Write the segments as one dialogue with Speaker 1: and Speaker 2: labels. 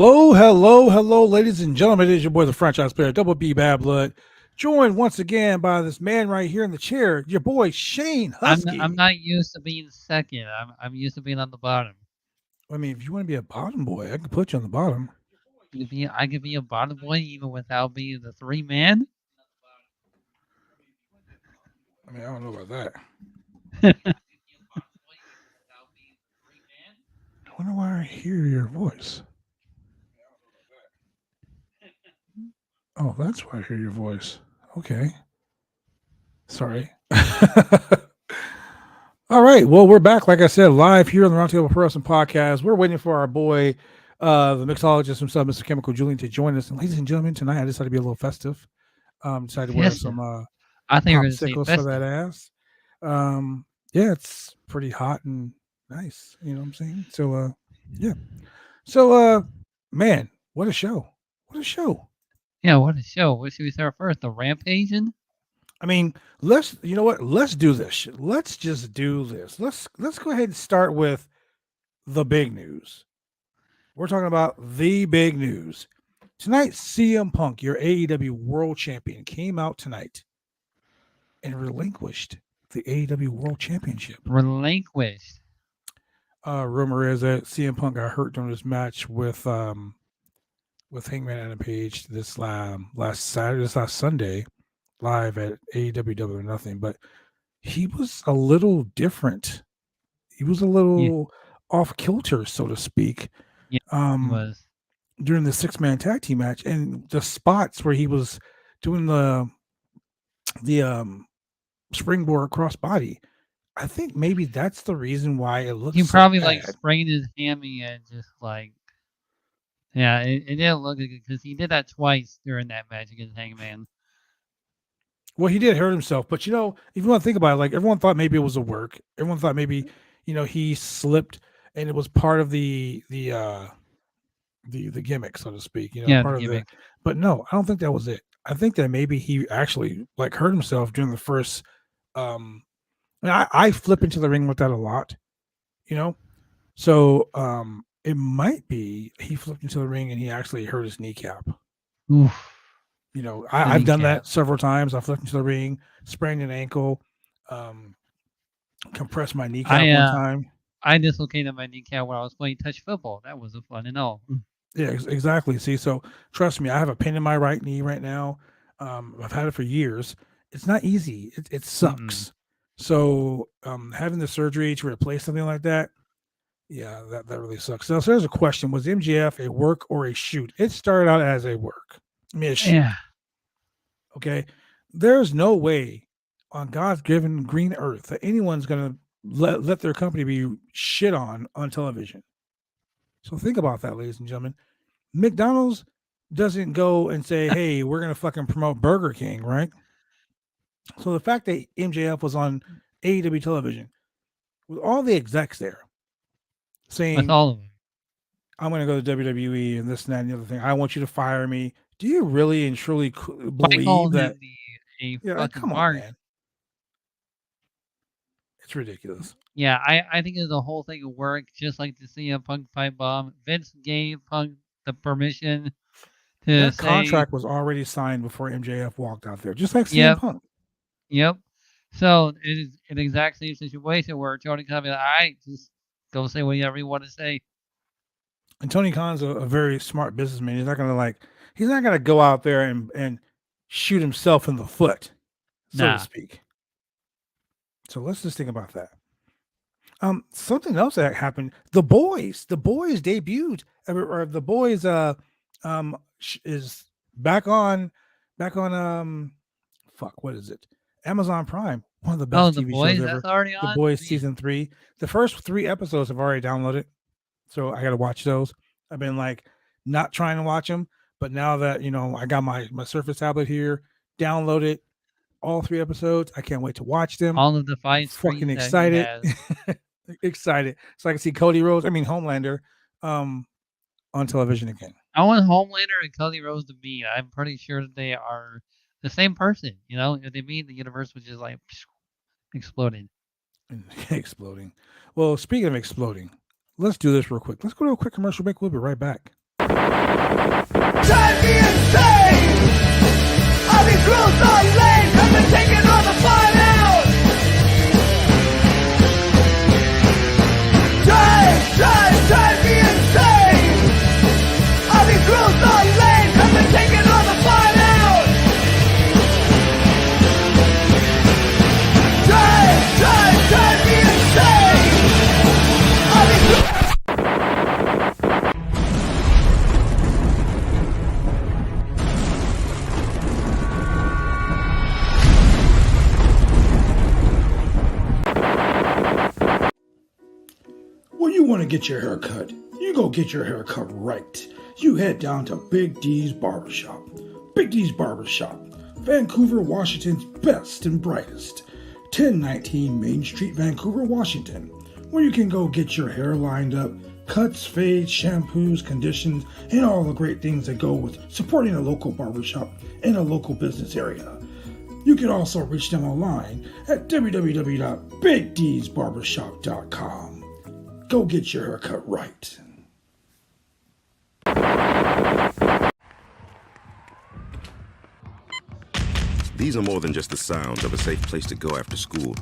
Speaker 1: Hello, ladies and gentlemen. It is your boy, the franchise player, Double B Bad Blood, joined once again by this man right here in the chair, your boy Shane
Speaker 2: I'm
Speaker 1: Husky.
Speaker 2: not used to being second. I'm used to being on the bottom.
Speaker 1: I mean, if you want to be a bottom boy, I can put you on the bottom.
Speaker 2: I could be a bottom boy even without being the three man.
Speaker 1: I mean, I don't know about that. I wonder why I hear your voice. Oh, that's why I hear your voice. Okay. Sorry. All right. Well, we're back, like I said, live here on the Roundtable Pro Wrestling Podcast. We're waiting for our boy, the mixologist himself, Mr. Chemical Julian, to join us. And ladies and gentlemen, tonight I decided to be a little festive. Decided to wear
Speaker 2: Fiesta.
Speaker 1: some
Speaker 2: I think you're gonna say
Speaker 1: popsicles for that
Speaker 2: festive.
Speaker 1: ass. Yeah, it's pretty hot and nice. You know what I'm saying? So, yeah. So, man, what a show! What a show!
Speaker 2: Yeah, what a show. What should we start first? The Rampaging?
Speaker 1: I mean, you know what? Let's do this. Let's just do this. Let's go ahead and start with the big news. We're talking about the big news. Tonight, CM Punk, your AEW World Champion, came out tonight and relinquished the AEW World Championship.
Speaker 2: Relinquished.
Speaker 1: Rumor is that CM Punk got hurt during this match with Hangman Adam Page this last Sunday, live at AEW Double or Nothing. But he was a little different. He was a
Speaker 2: Yeah,
Speaker 1: little off kilter, so to speak.
Speaker 2: yeah, he was.
Speaker 1: During the 6-man tag team match, and the spots where he was doing the springboard crossbody, I think maybe that's the reason why it looks
Speaker 2: He
Speaker 1: so
Speaker 2: probably like
Speaker 1: bad.
Speaker 2: sprained his hammy and just like yeah, it didn't look good because he did that twice during that match against Hangman.
Speaker 1: Well, he did hurt himself, but if you want to think about it, like everyone thought maybe it was a work. Everyone thought maybe he slipped and it was part of the gimmick, so to speak.
Speaker 2: Yeah, the
Speaker 1: Part of the.
Speaker 2: gimmick.
Speaker 1: But no, I don't think that was it. I think that maybe he actually like hurt himself during the first. I flip into the ring with that a lot, you know. So it might be he flipped into the ring and he actually hurt his kneecap.
Speaker 2: Oof. The
Speaker 1: I've done
Speaker 2: kneecap.
Speaker 1: that several times. I flipped into the ring, sprained an ankle, um, compressed my kneecap
Speaker 2: I
Speaker 1: one
Speaker 2: uh
Speaker 1: time.
Speaker 2: I dislocated my kneecap when I was playing touch football. That was a fun and all.
Speaker 1: Yeah, exactly. See, so trust me, I have a pain in my right knee right now. I've had it for years. It's not easy. It
Speaker 2: Mm-mm.
Speaker 1: sucks. So having the surgery to replace something like that, yeah, that really sucks. So there's a question: was MGF a work or a shoot? It started out as a work. I mean, a shoot.
Speaker 2: Yeah.
Speaker 1: Okay, there's no way on God's given green earth that anyone's gonna let their company be shit on television. So think about that, ladies and gentlemen. McDonald's doesn't go and say, "Hey, we're gonna fucking promote Burger King," right? So the fact that MJF was on AEW television with all the execs there
Speaker 2: With
Speaker 1: saying,
Speaker 2: all of them.
Speaker 1: "I'm gonna go to WWE and this and that and the other thing. I want you to fire me." Do you really and truly
Speaker 2: I
Speaker 1: believe
Speaker 2: called
Speaker 1: that?
Speaker 2: him a
Speaker 1: Yeah, like,
Speaker 2: fucking
Speaker 1: come on,
Speaker 2: mark.
Speaker 1: man, it's ridiculous.
Speaker 2: Yeah, I think the whole thing will work just like the CM Punk fight bomb. Vince gave Punk the permission to
Speaker 1: That
Speaker 2: say,
Speaker 1: contract was already signed before MJF walked out there, just like CM
Speaker 2: "Yep,
Speaker 1: Punk.
Speaker 2: yep." So it is an exact same situation where Tony Khan be like, "All right, just go say whatever you want to say."
Speaker 1: And Tony Khan's a very smart businessman. He's not gonna go out there and shoot himself in the foot, so to
Speaker 2: Nah.
Speaker 1: speak. So let's just think about that. Something else that happened. The boys debuted, or the boys is back on, fuck, what is it? Amazon Prime, one of the
Speaker 2: Oh,
Speaker 1: best
Speaker 2: the
Speaker 1: TV shows
Speaker 2: boys, that's
Speaker 1: ever.
Speaker 2: already
Speaker 1: The
Speaker 2: on.
Speaker 1: Boys
Speaker 2: Man.
Speaker 1: season 3. The first 3 episodes have already downloaded, so I got to watch those. I've been like not trying to watch them, but now that I got my Surface tablet here, downloaded all 3 episodes. I can't wait to watch them.
Speaker 2: All of the
Speaker 1: I'm
Speaker 2: fight
Speaker 1: fucking
Speaker 2: screens that he
Speaker 1: excited.
Speaker 2: has.
Speaker 1: Excited. So I can see Cody Rhodes, I mean Homelander, um, on television again.
Speaker 2: I want Homelander and Cody Rhodes to meet. I'm pretty sure that they are the same person. If they meet, the universe would just like exploding.
Speaker 1: And exploding. Well, speaking of exploding, let's do this real quick. Let's go to a quick commercial break. We'll be right back.
Speaker 3: Drive me insane! All these rules are lame, cause they're taking all the fun out! Drive me insane! All these rules are lame, cause they're taking all the fun out! Drive me insane! All these rules...
Speaker 1: When you want to get your hair cut, you go get your hair cut right. You head down to Big D's Barbershop. Big D's Barbershop, Vancouver, Washington's best and brightest. 1019 Main Street, Vancouver, Washington, where you can go get your hair lined up, cuts, fades, shampoos, conditions, and all the great things that go with supporting a local barbershop in a local business area. You can also reach them online at www.bigdsbarbershop.com. Go get your haircut right.
Speaker 4: These are more than just the sounds of a safe place to go after school.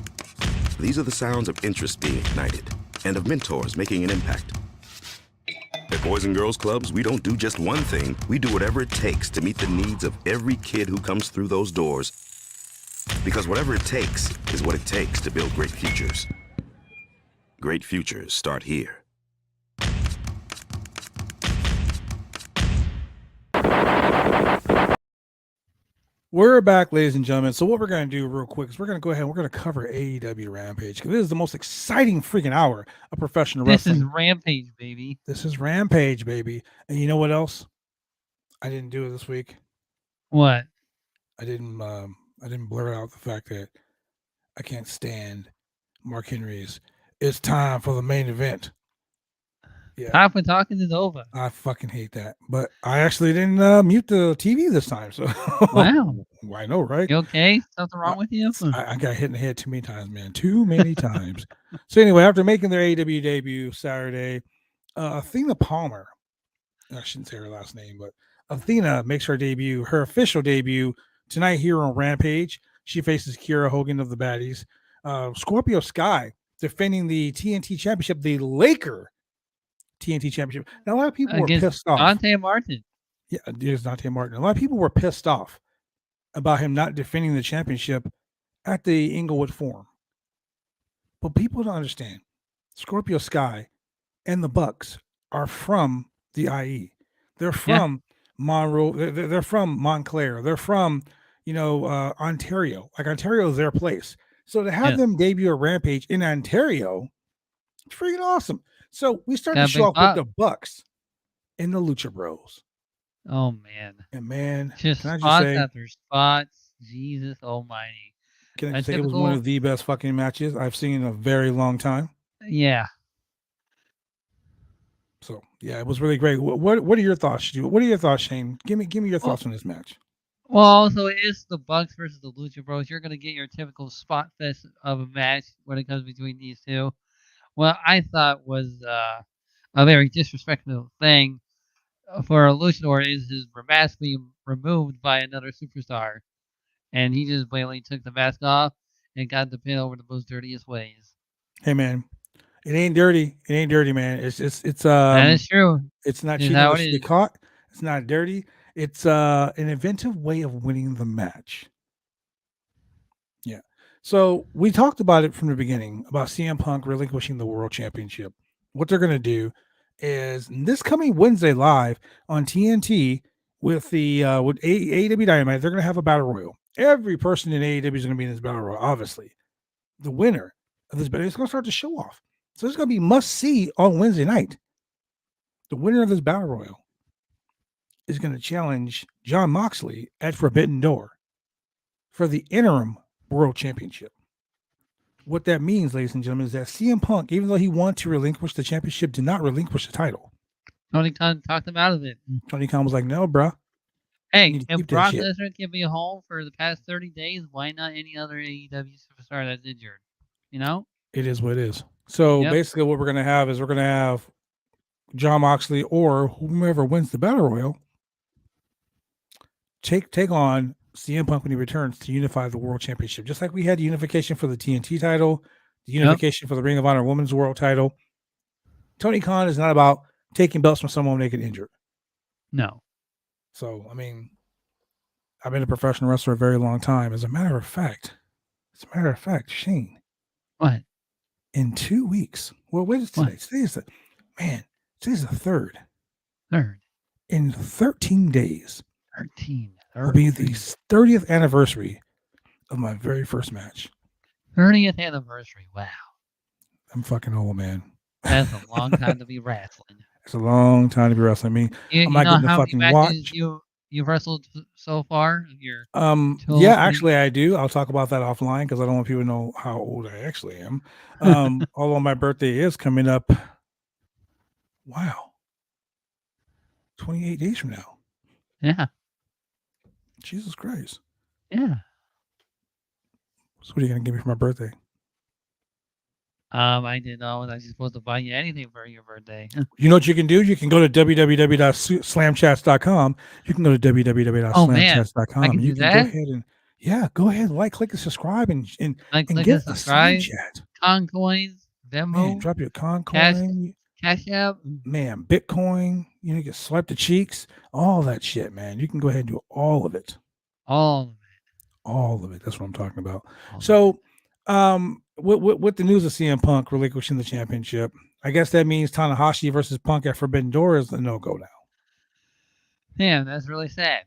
Speaker 4: These are the sounds of interest being ignited and of mentors making an impact. At Boys and Girls Clubs, we don't do just one thing. We do whatever it takes to meet the needs of every kid who comes through those doors. Because whatever it takes is what it takes to build great futures. Great futures start here.
Speaker 1: We're back, ladies and gentlemen. So what we're going to do real quick is we're going to go ahead and we're going to cover AEW Rampage, because this is the most exciting freaking hour of professional wrestling.
Speaker 2: This is Rampage, baby.
Speaker 1: This is Rampage, baby. And you know what else? I didn't do it this week.
Speaker 2: What?
Speaker 1: I didn't blur out the fact that I can't stand Mark Henry's "It's time for the main event." Yeah,
Speaker 2: Time for talking is over.
Speaker 1: I fucking hate that. But I actually didn't mute the TV this time. So
Speaker 2: Wow.
Speaker 1: I know, right?
Speaker 2: You okay? Something wrong with you?
Speaker 1: I got hit in the head too many times, man. Too many times. So anyway, after making their AEW debut Saturday, Athena Palmer, I shouldn't say her last name, but Athena makes her debut, her official debut tonight here on Rampage. She faces Keira Hogan of the Baddies. Scorpio Sky defending the TNT Championship, the Laker TNT Championship. Now, a lot of people were pissed off.
Speaker 2: Dante Martin.
Speaker 1: Yeah, it is Dante Martin. A lot of people were pissed off about him not defending the championship at the Inglewood Forum. But people don't understand. Scorpio Sky and the Bucks are from the IE. They're from Monroe. They're from Montclair. They're from, Ontario. Like, Ontario is their place. So to have them debut a Rampage in Ontario, it's freaking awesome. So we start to show off with the Bucks and the Lucha Bros.
Speaker 2: Oh, man.
Speaker 1: And, man,
Speaker 2: just
Speaker 1: can I
Speaker 2: spots
Speaker 1: just say,
Speaker 2: after spots. Jesus almighty.
Speaker 1: Can I say it was one of the best fucking matches I've seen in a very long time?
Speaker 2: Yeah.
Speaker 1: So, yeah, it was really great. What are your thoughts? What are your thoughts, Shane? Give me your thoughts on this match.
Speaker 2: Well, so it's the Bucks versus the Lucha Bros. You're going to get your typical spot fest of a match when it comes between these two. What I thought was a very disrespectful thing for a luchador is his mask being removed by another superstar. And he just blatantly took the mask off and got the pin over the most dirtiest ways.
Speaker 1: Hey, man, it ain't dirty. It ain't dirty, man. It's
Speaker 2: that is true.
Speaker 1: It's not cheating to be caught. It's not dirty. It's an inventive way of winning the match. Yeah. So we talked about it from the beginning about CM Punk relinquishing the World Championship. What they're going to do is this coming Wednesday live on TNT with the with AEW Dynamite, they're going to have a battle royal. Every person in AEW is going to be in this battle royal. Obviously, the winner of this battle is going to start to show off. So it's going to be must see on Wednesday night. The winner of this battle royal is going to challenge Jon Moxley at Forbidden Door for the interim World Championship. What that means, ladies and gentlemen, is that CM Punk, even though he wanted to relinquish the championship, did not relinquish the title.
Speaker 2: Tony Khan talked him out of it.
Speaker 1: Tony Khan was like, no, bro.
Speaker 2: Hey, if Brock Lesnar can be home for the past 30 days, why not any other AEW superstar that's injured? You know?
Speaker 1: It is what it is. So basically what we're going to have is we're going to have John Moxley or whomever wins the Battle Royal take on CM Punk when he returns to unify the World Championship. Just like we had the unification for the TNT title, the unification for the Ring of Honor Women's World title. Tony Khan is not about taking belts from someone when they get injured.
Speaker 2: No.
Speaker 1: So, I mean, I've been a professional wrestler a very long time. As a matter of fact, Shane.
Speaker 2: What?
Speaker 1: In 2 weeks. Well, what is today? Today's the 3rd.
Speaker 2: 3rd.
Speaker 1: In 13 days.
Speaker 2: 13.
Speaker 1: Will be the 30th anniversary of my very first match.
Speaker 2: 30th anniversary. Wow.
Speaker 1: I'm fucking old, man.
Speaker 2: That's a long time to be wrestling.
Speaker 1: It's a long time to be wrestling. I mean, I'm not getting the fucking watch.
Speaker 2: You've wrestled so far?
Speaker 1: Yeah, actually I do. I'll talk about that offline because I don't want people to know how old I actually am. Although my birthday is coming up. Wow. 28 days from now.
Speaker 2: Yeah.
Speaker 1: Jesus Christ.
Speaker 2: Yeah.
Speaker 1: So what are you going to give me for my birthday?
Speaker 2: I didn't know. I was supposed to buy you anything for your birthday.
Speaker 1: You know what you can do? You can go to www.slamchats.com. You can go to www.slamchats.com.
Speaker 2: I can
Speaker 1: you
Speaker 2: do
Speaker 1: can
Speaker 2: that?
Speaker 1: go ahead and click and subscribe and
Speaker 2: Like, click
Speaker 1: get
Speaker 2: and subscribe.
Speaker 1: a Slam Chat.
Speaker 2: Con coins, Venmo,
Speaker 1: Man, drop your con coin.
Speaker 2: Cash App.
Speaker 1: Man, Bitcoin. You can swipe the cheeks. All that shit, man. You can go ahead and do all of it.
Speaker 2: All
Speaker 1: All of it. That's what I'm talking about.
Speaker 2: of it.
Speaker 1: So, with the news of CM Punk relinquishing the championship, I guess that means Tanahashi versus Punk at Forbidden Door is the no-go now.
Speaker 2: Damn, that's really sad.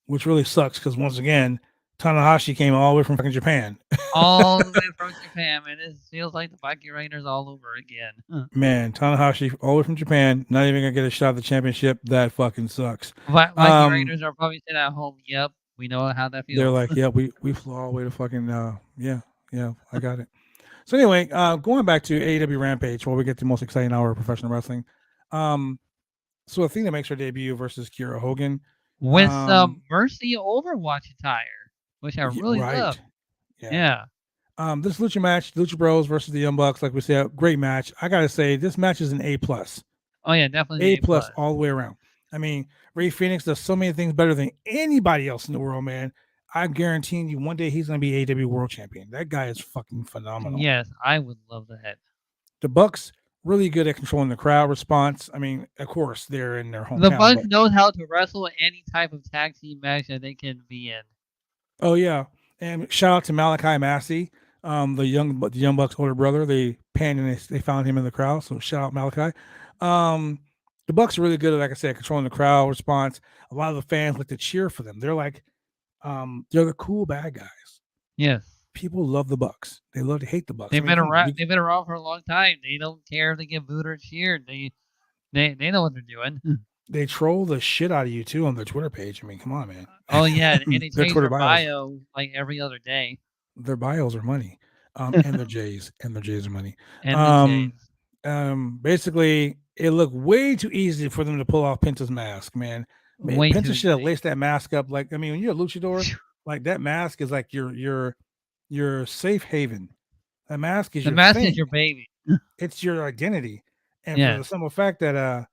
Speaker 1: Which really sucks because once again, Tanahashi came all the way from fucking Japan.
Speaker 2: All the way from Japan, man. It feels like the Viking Raiders all over again.
Speaker 1: Man, Tanahashi all the way from Japan, not even gonna get a shot at the championship. That fucking sucks.
Speaker 2: Viking Raiders are probably sitting at home. Yep, we know how that feels.
Speaker 1: They're like, yeah, we flew all the way to fucking yeah, I got it. So anyway, going back to AEW Rampage, where we get the most exciting hour of professional wrestling. So Athena makes her debut versus Keira Hogan
Speaker 2: with Mercy Overwatch attire, which I really love. Yeah.
Speaker 1: This Lucha match, Lucha Bros versus the Young Bucks, like we said, great match. I gotta say, this match is an A+.
Speaker 2: Oh yeah, definitely
Speaker 1: A+ all the way around. I mean, Rey Fenix does so many things better than anybody else in the world, man. I'm guaranteeing you one day he's going to be AEW World Champion. That guy is fucking phenomenal.
Speaker 2: Yes, I would love that.
Speaker 1: The Bucks really good at controlling the crowd response. I mean, of course, they're in their hometown.
Speaker 2: The Bucks knows how to wrestle any type of tag team match that they can be in.
Speaker 1: Oh yeah, and shout out to Malachi Massey, the young Bucks' older brother. They panned and they found him in the crowd. So shout out Malachi. The Bucks are really good at, like I said, controlling the crowd response. A lot of the fans like to cheer for them. They're like, they're the cool bad guys.
Speaker 2: Yes.
Speaker 1: People love the Bucks. They love to hate the Bucks.
Speaker 2: They've been around for a long time. They don't care if they get booed or cheered. They know what they're doing.
Speaker 1: They troll the shit out of you too on their Twitter page. I mean, come on, man.
Speaker 2: Oh yeah, and they change their
Speaker 1: bios.
Speaker 2: bio like every other day.
Speaker 1: Their bios are money, and their J's are money.
Speaker 2: And
Speaker 1: basically, it looked way too easy for them to pull off Penta's mask, man. Penta should have laced that mask up. Like, I mean, when you're a luchador, like that mask is like your safe haven. That mask is
Speaker 2: is your baby.
Speaker 1: It's your identity. And for the simple fact that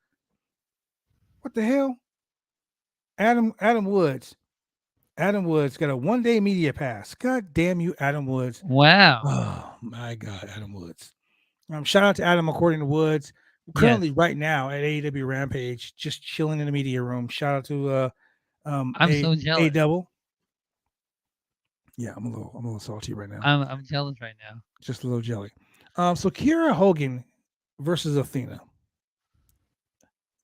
Speaker 1: what the hell? Adam Woods got a 1-day media pass. God damn you, Adam Woods.
Speaker 2: Wow.
Speaker 1: Oh my God, Adam Woods. Shout out to Adam according to Woods. Currently, right now at AEW Rampage, just chilling in the media room. Shout out to
Speaker 2: I'm so jealous.
Speaker 1: A-Double. Yeah, I'm a little salty right now.
Speaker 2: I'm jealous right now.
Speaker 1: Just a little jelly. So Keira Hogan versus Athena.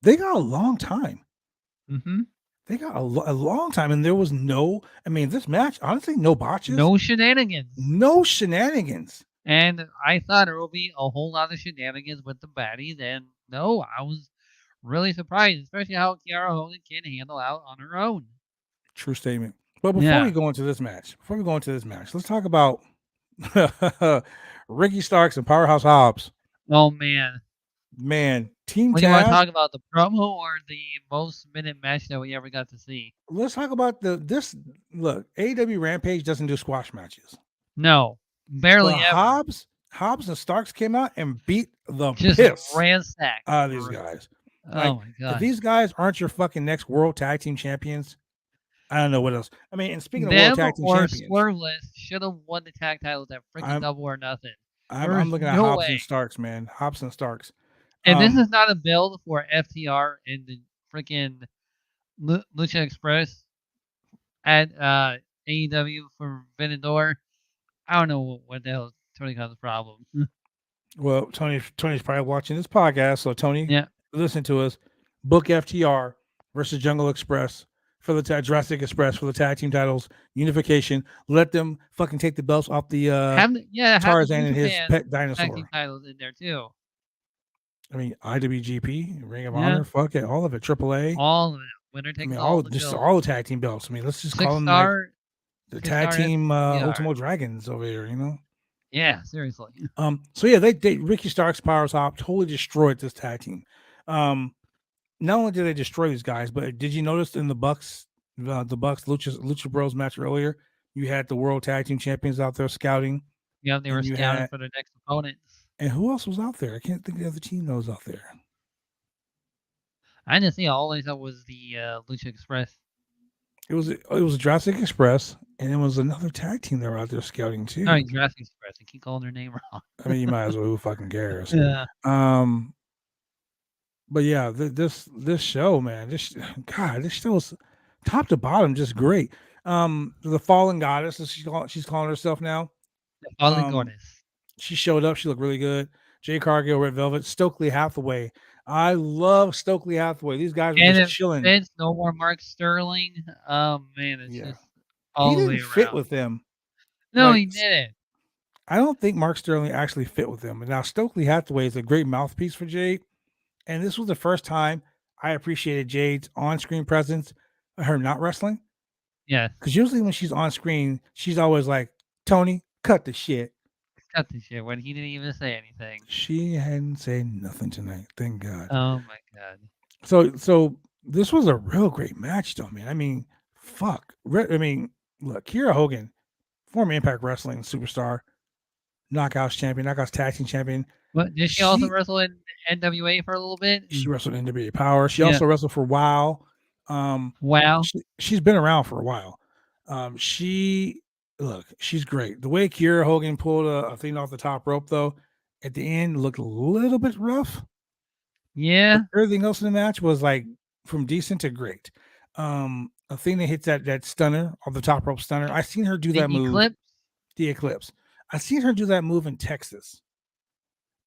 Speaker 1: They got a long time.
Speaker 2: Mm-hmm.
Speaker 1: They got a long time, and there was this match, honestly, no botches.
Speaker 2: No shenanigans.
Speaker 1: No shenanigans.
Speaker 2: And I thought there would be a whole lot of shenanigans with the baddies, and no, I was really surprised, especially how Keira Hogan can handle out on her own.
Speaker 1: True statement. But before we go into this match, let's talk about Ricky Starks and Powerhouse Hobbs.
Speaker 2: Oh man,
Speaker 1: Team
Speaker 2: Tab.
Speaker 1: Do
Speaker 2: you want to talk about the promo or the most minute match that we ever got to see?
Speaker 1: Let's talk about this. Look, AEW Rampage doesn't do squash matches.
Speaker 2: No, barely ever.
Speaker 1: Hobbs and Starks came out and beat the
Speaker 2: Just
Speaker 1: piss
Speaker 2: ransacked.
Speaker 1: out of these guys. Like,
Speaker 2: Oh my
Speaker 1: if
Speaker 2: god.
Speaker 1: these guys aren't your fucking next world tag team champions, I don't know what else. I mean, and speaking of world
Speaker 2: Them
Speaker 1: tag team
Speaker 2: or
Speaker 1: champions,
Speaker 2: Swerveless should have won the tag titles at freaking
Speaker 1: I'm
Speaker 2: Double or Nothing.
Speaker 1: I'm
Speaker 2: There's
Speaker 1: looking at
Speaker 2: no
Speaker 1: Hobbs
Speaker 2: way.
Speaker 1: and Starks, man. Hobbs and Starks.
Speaker 2: And this is not a build for FTR and the freaking Lucha Express at AEW for Venador. I don't know what the hell is Tony Khan's problem.
Speaker 1: Well, Tony's probably watching this podcast, so Tony,
Speaker 2: Yeah.
Speaker 1: listen to us. Book FTR versus Jungle Express for the Jurassic Express for the tag team titles, unification. Let them fucking take the belts off the
Speaker 2: have the
Speaker 1: Tarzan and
Speaker 2: New
Speaker 1: his
Speaker 2: Japan
Speaker 1: pet
Speaker 2: tag
Speaker 1: dinosaur.
Speaker 2: team titles in there too.
Speaker 1: I mean, IWGP, Ring of
Speaker 2: Yeah.
Speaker 1: Honor, fuck it, all of it, AAA.
Speaker 2: All of it. Winner
Speaker 1: I
Speaker 2: takes
Speaker 1: mean,
Speaker 2: all
Speaker 1: all
Speaker 2: the
Speaker 1: the tag team belts. I mean, let's just call them like
Speaker 2: six-star.
Speaker 1: the tag team
Speaker 2: FTR.
Speaker 1: Ultimo Dragons over here, you know.
Speaker 2: Yeah, seriously.
Speaker 1: So yeah, they Ricky Starks, Powers Hop totally destroyed this tag team. Not only did they destroy these guys, but did you notice in the Bucks Lucha Bros match earlier, you had the World Tag Team Champions out there scouting.
Speaker 2: Yeah, they were scouting for their next opponents.
Speaker 1: And who else was out there? I can't think of the other team that was out there.
Speaker 2: I didn't see. All I saw was the Lucha Express.
Speaker 1: It was Jurassic Express, and it was another tag team that were out there scouting too.
Speaker 2: Sorry, Jurassic Express. I keep calling their name wrong.
Speaker 1: I mean, you might as well. Who fucking cares?
Speaker 2: Yeah.
Speaker 1: But yeah, this show, man, this show is top to bottom just great. The Fallen Goddess, as she's calling herself now.
Speaker 2: The Fallen Goddess.
Speaker 1: She showed up. She looked really good. Jay Cargill, Red Velvet, Stokely Hathaway. I love Stokely Hathaway. These guys are just chilling.
Speaker 2: Vince, no more Mark Sterling. Oh man, it's just all
Speaker 1: he
Speaker 2: the
Speaker 1: didn't
Speaker 2: way around.
Speaker 1: fit with them.
Speaker 2: No, he didn't.
Speaker 1: I don't think Mark Sterling actually fit with them. Now Stokely Hathaway is a great mouthpiece for Jade, and this was the first time I appreciated Jade's on-screen presence. Her not wrestling.
Speaker 2: Yeah,
Speaker 1: because usually when she's on screen, she's always like, "Tony, cut the shit."
Speaker 2: Cut the shit when he didn't even say anything.
Speaker 1: She hadn't said nothing tonight. Thank God.
Speaker 2: Oh my God.
Speaker 1: So this was a real great match, though, man. I mean, fuck. I mean, look, Keira Hogan, former Impact Wrestling superstar, Knockouts champion, Knockouts tag team champion.
Speaker 2: What did she also wrestle in NWA for a little bit?
Speaker 1: She wrestled in NWA Power. She also wrestled for WoW.
Speaker 2: Wow.
Speaker 1: She's been around for a while. She's great. The way Keira Hogan pulled Athena off the top rope, though, at the end looked a little bit rough.
Speaker 2: Yeah.
Speaker 1: But everything else in the match was like from decent to great. Athena hits that stunner off the top rope stunner. I seen her do that move. The Eclipse. I seen her do that move in Texas.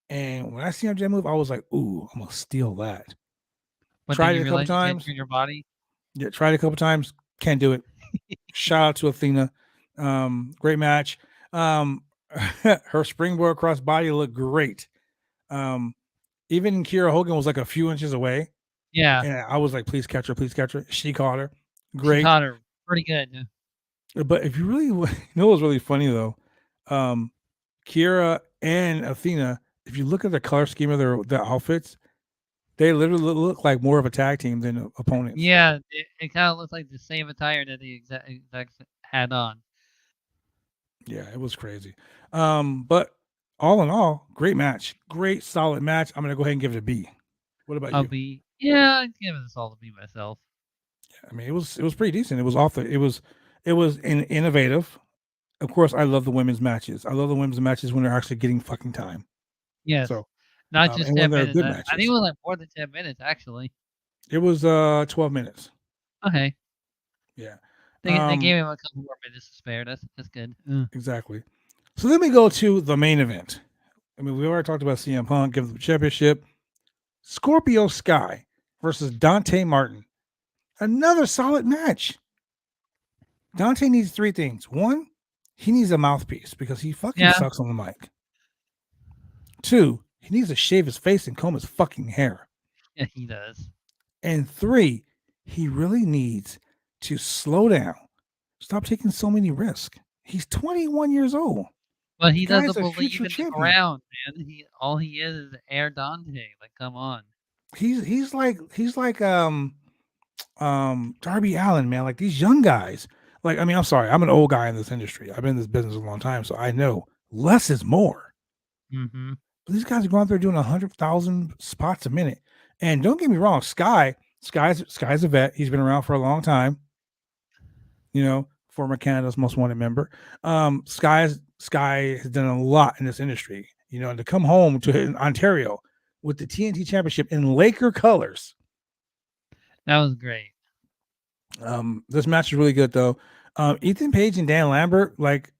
Speaker 1: And when I seen her do that move, I was like, "Ooh, I'm gonna steal that."
Speaker 2: But
Speaker 1: tried it a couple times.
Speaker 2: In your body.
Speaker 1: Yeah, tried it a couple times. Can't do it. Shout out to Athena. Great match. Her springboard cross body looked great. Even Keira Hogan was like a few inches away.
Speaker 2: Yeah.
Speaker 1: And I was like, please catch her, please catch her. She caught her. Great.
Speaker 2: She caught her pretty good.
Speaker 1: But if you really, you know what's really funny though? Keira and Athena, if you look at the color scheme of their outfits, they literally look like more of a tag team than opponents.
Speaker 2: Yeah, it kind of looks like the same attire that the execs had on.
Speaker 1: Yeah, it was crazy. But all in all, great match. Great, solid match. I'm going to go ahead and give it a B. What about you?
Speaker 2: B. Yeah, I'd give this all a B myself.
Speaker 1: Yeah, I mean, it was pretty decent. It was innovative. Of course, I love the women's matches. I love the women's matches when they're actually getting fucking time.
Speaker 2: Yes.
Speaker 1: So,
Speaker 2: not just 10 minutes.
Speaker 1: Good
Speaker 2: I think it was like more than 10 minutes, actually.
Speaker 1: It was 12 minutes.
Speaker 2: Okay.
Speaker 1: Yeah.
Speaker 2: They gave him a couple more minutes to spare. That's good.
Speaker 1: Exactly. So then we go to the main event. I mean, we already talked about CM Punk, give the championship. Scorpio Sky versus Dante Martin. Another solid match. Dante needs three things. One, he needs a mouthpiece because he fucking sucks on the mic. Two, he needs to shave his face and comb his fucking hair.
Speaker 2: Yeah, he does.
Speaker 1: And three, he really needs to slow down. Stop taking so many risks. He's 21 years old.
Speaker 2: But he doesn't believe in the ground, man. All he is Air Dante. Like, come on.
Speaker 1: He's like Darby Allin, man. Like these young guys. Like, I mean, I'm sorry, I'm an old guy in this industry. I've been in this business a long time, so I know less is more.
Speaker 2: Mm-hmm.
Speaker 1: But these guys are going out there doing 100,000 spots a minute. And don't get me wrong, Sky's a vet. He's been around for a long time. You know, former Canada's Most Wanted member. Sky has done a lot in this industry. You know, and to come home to Ontario with the TNT Championship in Laker colors.
Speaker 2: That was great.
Speaker 1: This match is really good though. Ethan Page and Dan Lambert, like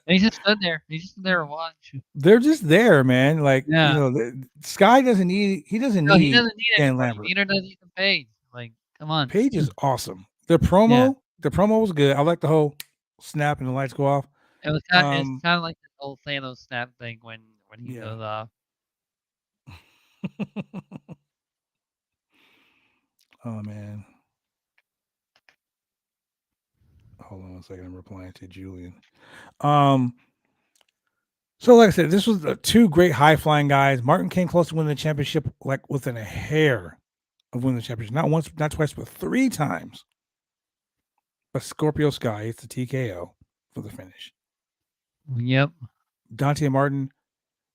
Speaker 2: They just stood there. They just stood there and watched.
Speaker 1: they're just there, man. Like,
Speaker 2: Yeah.
Speaker 1: you know, Sky doesn't need
Speaker 2: He doesn't
Speaker 1: Dan
Speaker 2: need anybody.
Speaker 1: Lambert.
Speaker 2: Neither does Ethan Page. Like, come on.
Speaker 1: Page is awesome. The promo was good. I like the whole snap and the lights go off.
Speaker 2: It was kind of like the old Thanos snap thing when he goes off.
Speaker 1: Oh man. Hold on a second. I'm replying to Julian. So like I said, this was two great high flying guys. Martin came close to winning the championship, like within a hair of winning the championship. Not once, not twice, but 3 times. But Scorpio Sky, it's the TKO for the finish.
Speaker 2: Yep.
Speaker 1: Dante Martin,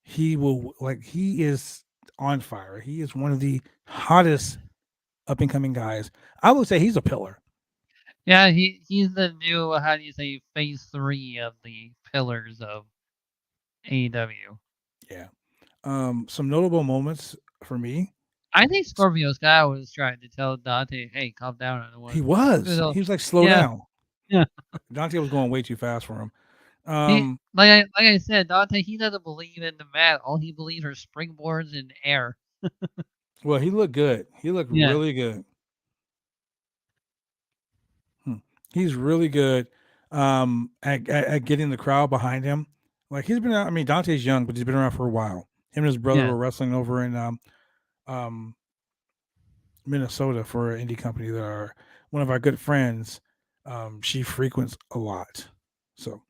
Speaker 1: he is on fire. He is one of the hottest up and coming guys. I would say he's a pillar.
Speaker 2: Yeah, he's the new, how do you say, phase 3 of the pillars of AEW.
Speaker 1: Yeah. Some notable moments for me.
Speaker 2: I think Scorpio Sky was trying to tell Dante, hey, calm down.
Speaker 1: He was like, slow down.
Speaker 2: Yeah.
Speaker 1: Dante was going way too fast for him.
Speaker 2: Like I said, Dante, he doesn't believe in the mat. All he believes are springboards and air.
Speaker 1: Well, he looked good. He looked really good. He's really good at getting the crowd behind him. Like he's been, I mean, Dante's young, but he's been around for a while. Him and his brother were wrestling over in Minnesota for an indie company that are one of our good friends. She frequents a lot. So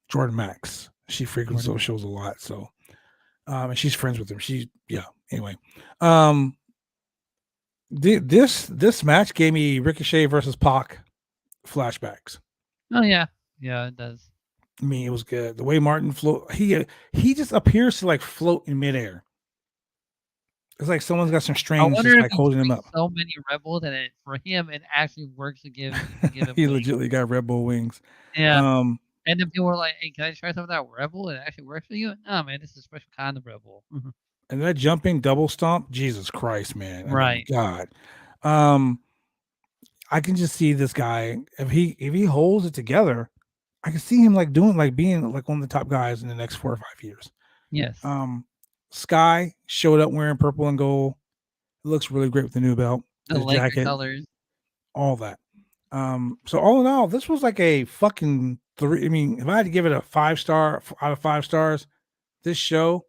Speaker 1: Jordan Max, she frequents those shows a lot. So and she's friends with him. Anyway. This match gave me Ricochet versus Pac flashbacks.
Speaker 2: Oh yeah, it does.
Speaker 1: I mean, it was good. The way Martin float, he just appears to like float in midair. It's like someone's got some strings just like holding him up.
Speaker 2: So many Red Bulls that for him it actually works to give him.
Speaker 1: He legitimately got Red Bull wings.
Speaker 2: Yeah. And then people were like, "Hey, can I try some of that Red Bull? It actually works for you?" No, man, this is a special kind of Red Bull.
Speaker 1: And that jumping double stomp, Jesus Christ, man!
Speaker 2: Right,
Speaker 1: God. I can just see this guy if he holds it together. I can see him being like one of the top guys in the next 4 or 5 years.
Speaker 2: Yes.
Speaker 1: Sky showed up wearing purple and gold. It looks really great with the new belt,
Speaker 2: the
Speaker 1: jacket,
Speaker 2: colors,
Speaker 1: all that. So all in all, this was like a fucking 3. I mean, if I had to give it a 5-star out of 5 stars, this show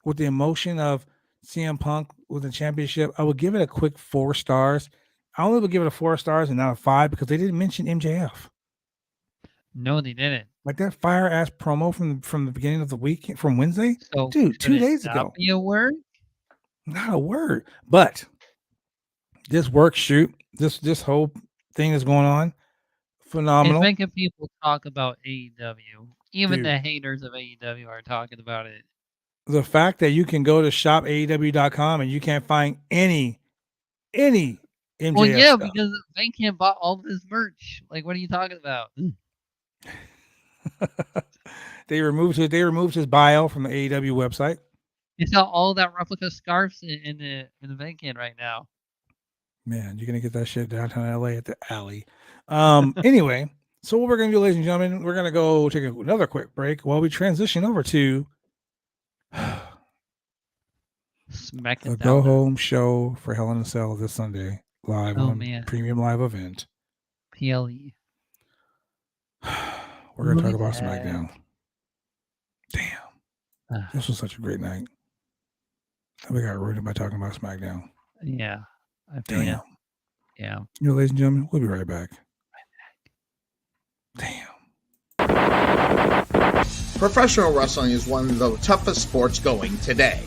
Speaker 1: with the emotion of CM Punk with the championship, I would give it a quick 4 stars. I only would give it a 4 stars and not a 5 because they didn't mention MJF.
Speaker 2: No, they didn't.
Speaker 1: Like that fire ass promo from the beginning of the week from Wednesday,
Speaker 2: so
Speaker 1: dude, 2 days ago.
Speaker 2: Be a word?
Speaker 1: Not a word. But this work shoot, this whole thing is going on. Phenomenal.
Speaker 2: It's making people talk about AEW. Even the haters of AEW are talking about it.
Speaker 1: The fact that you can go to shopaew.com and you can't find any MJF
Speaker 2: well, yeah,
Speaker 1: stuff.
Speaker 2: because Van bought all of his merch. Like, what are you talking about?
Speaker 1: They removed his bio from the AEW website.
Speaker 2: You sell all that replica scarves in the Van right now.
Speaker 1: Man, you're gonna get that shit downtown LA at the alley. Anyway, so what we're gonna do, ladies and gentlemen, we're gonna go take another quick break while we transition over to
Speaker 2: Smackdown.
Speaker 1: the go home show for Hell in a Cell this Sunday, live on Premium Live Event.
Speaker 2: PLE.
Speaker 1: We're gonna talk about Smackdown. Damn, this was such a great night. We got ruined by talking about Smackdown.
Speaker 2: Yeah, I feel you. Yeah.
Speaker 1: You know, ladies and gentlemen, we'll be right back. Damn.
Speaker 5: Professional wrestling is one of the toughest sports going today.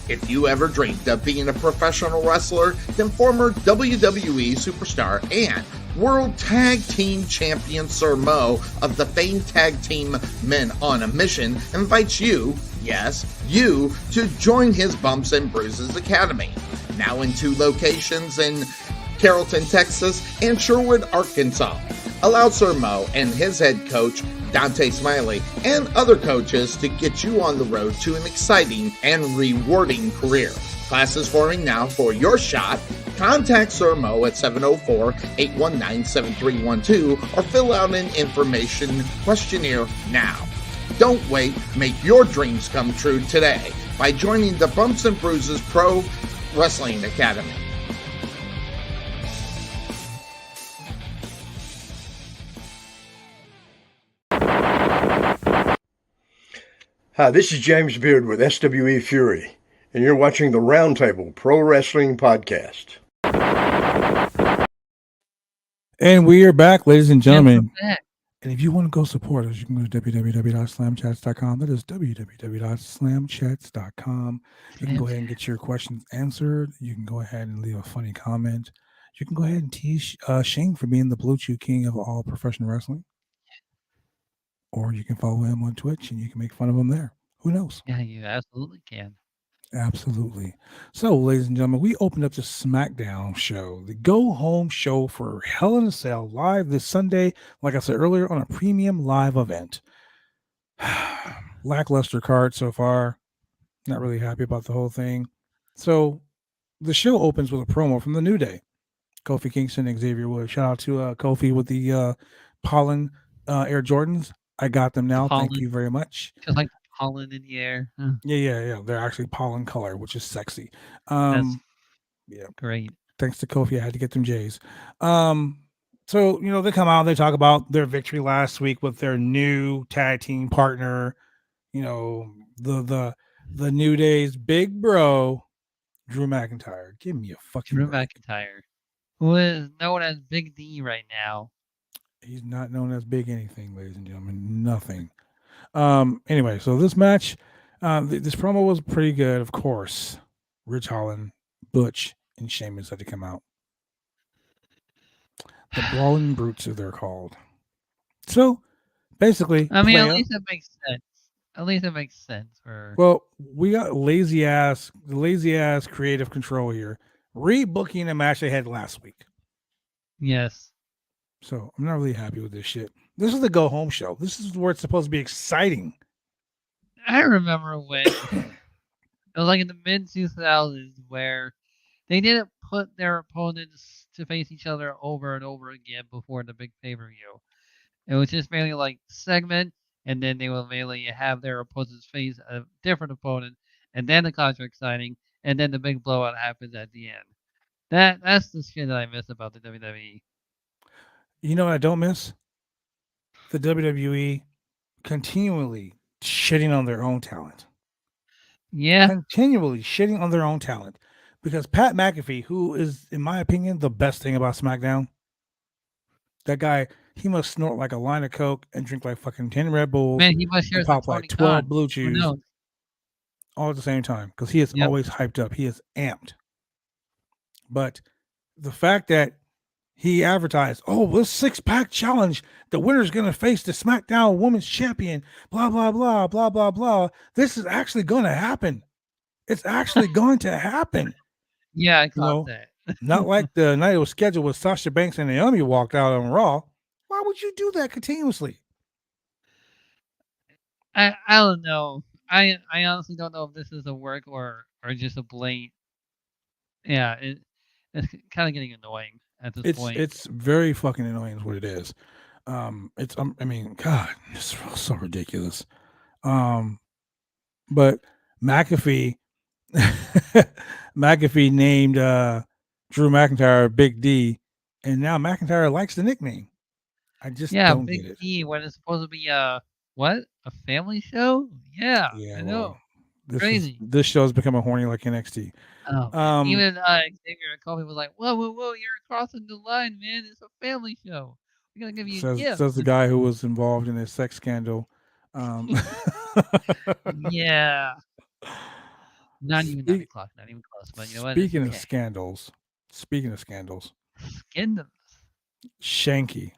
Speaker 5: If you ever dreamed of being a professional wrestler, then former WWE superstar and World Tag Team Champion Sir Mo of the famed tag team Men on a Mission invites you, yes, you, to join his Bumps and Bruises Academy. Now in 2 locations in Carrollton, Texas, and Sherwood, Arkansas. Allow Sir Mo and his head coach, Dante Smiley, and other coaches to get you on the road to an exciting and rewarding career. Classes forming now for your shot. Contact Sir Mo at 704-819-7312 or fill out an information questionnaire now. Don't wait, make your dreams come true today by joining the Bumps and Bruises Pro Wrestling Academy.
Speaker 6: Hi, this is James Beard with SWE Fury, and you're watching the Roundtable Pro Wrestling Podcast.
Speaker 1: And we are back, ladies and gentlemen.
Speaker 2: And we're back.
Speaker 1: And if you want to go support us, you can go to www.slamchats.com. That is www.slamchats.com. You can go ahead and get your questions answered. You can go ahead and leave a funny comment. You can go ahead and tease Shane for being the Blue Chew King of all professional wrestling. Or you can follow him on Twitch and you can make fun of him there. Who knows?
Speaker 2: Yeah, you absolutely can.
Speaker 1: Absolutely. So, ladies and gentlemen, we opened up the Smackdown show, the go-home show for Hell in a Cell, live this Sunday, like I said earlier, on a premium live event. Lackluster card so far. Not really happy about the whole thing. So, the show opens with a promo from the New Day. Kofi Kingston and Xavier Woods. Shout out to Kofi with the pollen Air Jordans. I got them now.
Speaker 2: Pollen.
Speaker 1: Thank you very much.
Speaker 2: Just like pollen in the air. Huh.
Speaker 1: Yeah. They're actually pollen color, which is sexy.
Speaker 2: That's
Speaker 1: Yeah.
Speaker 2: great.
Speaker 1: Thanks to Kofi, I had to get them J's. So, they come out, they talk about their victory last week with their new tag team partner, the New Day's big bro, Drew McIntyre. Give me a fucking
Speaker 2: Drew
Speaker 1: break.
Speaker 2: McIntyre, who is known as Big D right now.
Speaker 1: He's not known as big anything, ladies and gentlemen. Nothing. Anyway, so this match, this promo was pretty good, of course. Rich Holland, Butch, and Sheamus had to come out. The Brawling Brutes, as they're called. So, basically,
Speaker 2: I mean, at
Speaker 1: playa-
Speaker 2: least it makes sense. At least it makes sense for.
Speaker 1: well, we got lazy ass creative control here, rebooking a match they had last week.
Speaker 2: Yes.
Speaker 1: So I'm not really happy with this shit. This is the go home show. This is where it's supposed to be exciting.
Speaker 2: I remember when it was like in the mid 2000s where they didn't put their opponents to face each other over and over again before the big pay-per-view. It was just mainly like segment, and then they would mainly have their opponents face a different opponent, and then the contract signing, and then the big blowout happens at the end. That's the shit that I miss about the WWE.
Speaker 1: You know what I don't miss? The WWE continually shitting on their own talent.
Speaker 2: Yeah,
Speaker 1: Continually shitting on their own talent. Because Pat McAfee, who is, in my opinion, the best thing about SmackDown, that guy, he must snort like a line of Coke and drink like fucking 10 Red Bulls
Speaker 2: man, he must share
Speaker 1: and
Speaker 2: some
Speaker 1: pop like
Speaker 2: Tony
Speaker 1: 12
Speaker 2: Khan.
Speaker 1: Blue
Speaker 2: Who
Speaker 1: Chews
Speaker 2: knows?
Speaker 1: all at the same time. Because he is
Speaker 2: Yep.
Speaker 1: always hyped up. He is amped. But the fact that he advertised, this 6-pack challenge, the winner's going to face the SmackDown Women's Champion, blah, blah, blah, blah, blah, blah. This is actually going to happen. It's actually going to happen.
Speaker 2: Yeah, I
Speaker 1: You
Speaker 2: caught
Speaker 1: know,
Speaker 2: that.
Speaker 1: Not like the night it was scheduled with Sasha Banks and Naomi walked out on Raw. Why would you do that continuously?
Speaker 2: I don't know. I honestly don't know if this is a work or just a blatant. Yeah, it's kind of getting annoying at this point.
Speaker 1: It's very fucking annoying is what it is. It's I mean, God, it's so ridiculous. But McAfee named Drew McIntyre Big D, and now McIntyre likes the nickname. I just don't
Speaker 2: Big
Speaker 1: get it.
Speaker 2: D when it's supposed to be a family show? Yeah, I know. Crazy.
Speaker 1: This show has become a horny like NXT.
Speaker 2: Oh, even Xavier and Kofi was like, whoa, you're crossing the line, man. It's a family show. We're gonna give you a gift.
Speaker 1: Says the guy who was involved in a sex scandal.
Speaker 2: Yeah. Not even close. But you know what?
Speaker 1: Speaking
Speaker 2: It's
Speaker 1: of scandals,
Speaker 2: scandalous.
Speaker 1: Shanky.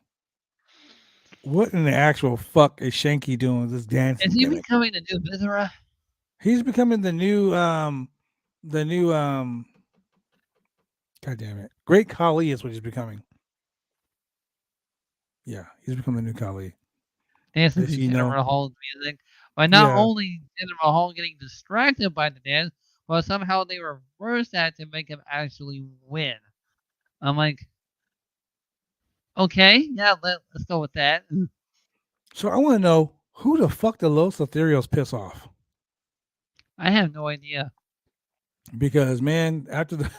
Speaker 1: What in the actual fuck is Shanky doing with this dancing
Speaker 2: Is he
Speaker 1: gimmick?
Speaker 2: becoming the new Viscera?
Speaker 1: He's becoming the new God damn it. Great Khali is what he's becoming. Yeah, he's becoming the new Khali.
Speaker 2: Dancing
Speaker 1: If
Speaker 2: to
Speaker 1: you
Speaker 2: Jinder
Speaker 1: know.
Speaker 2: Mahal's music. But not
Speaker 1: Yeah.
Speaker 2: only Jinder Mahal getting distracted by the dance, but somehow they reverse that to make him actually win. I'm like, okay, yeah, let's go with that.
Speaker 1: So I want to know who the fuck the Los Lotharios piss off.
Speaker 2: I have no idea.
Speaker 1: Because man, after the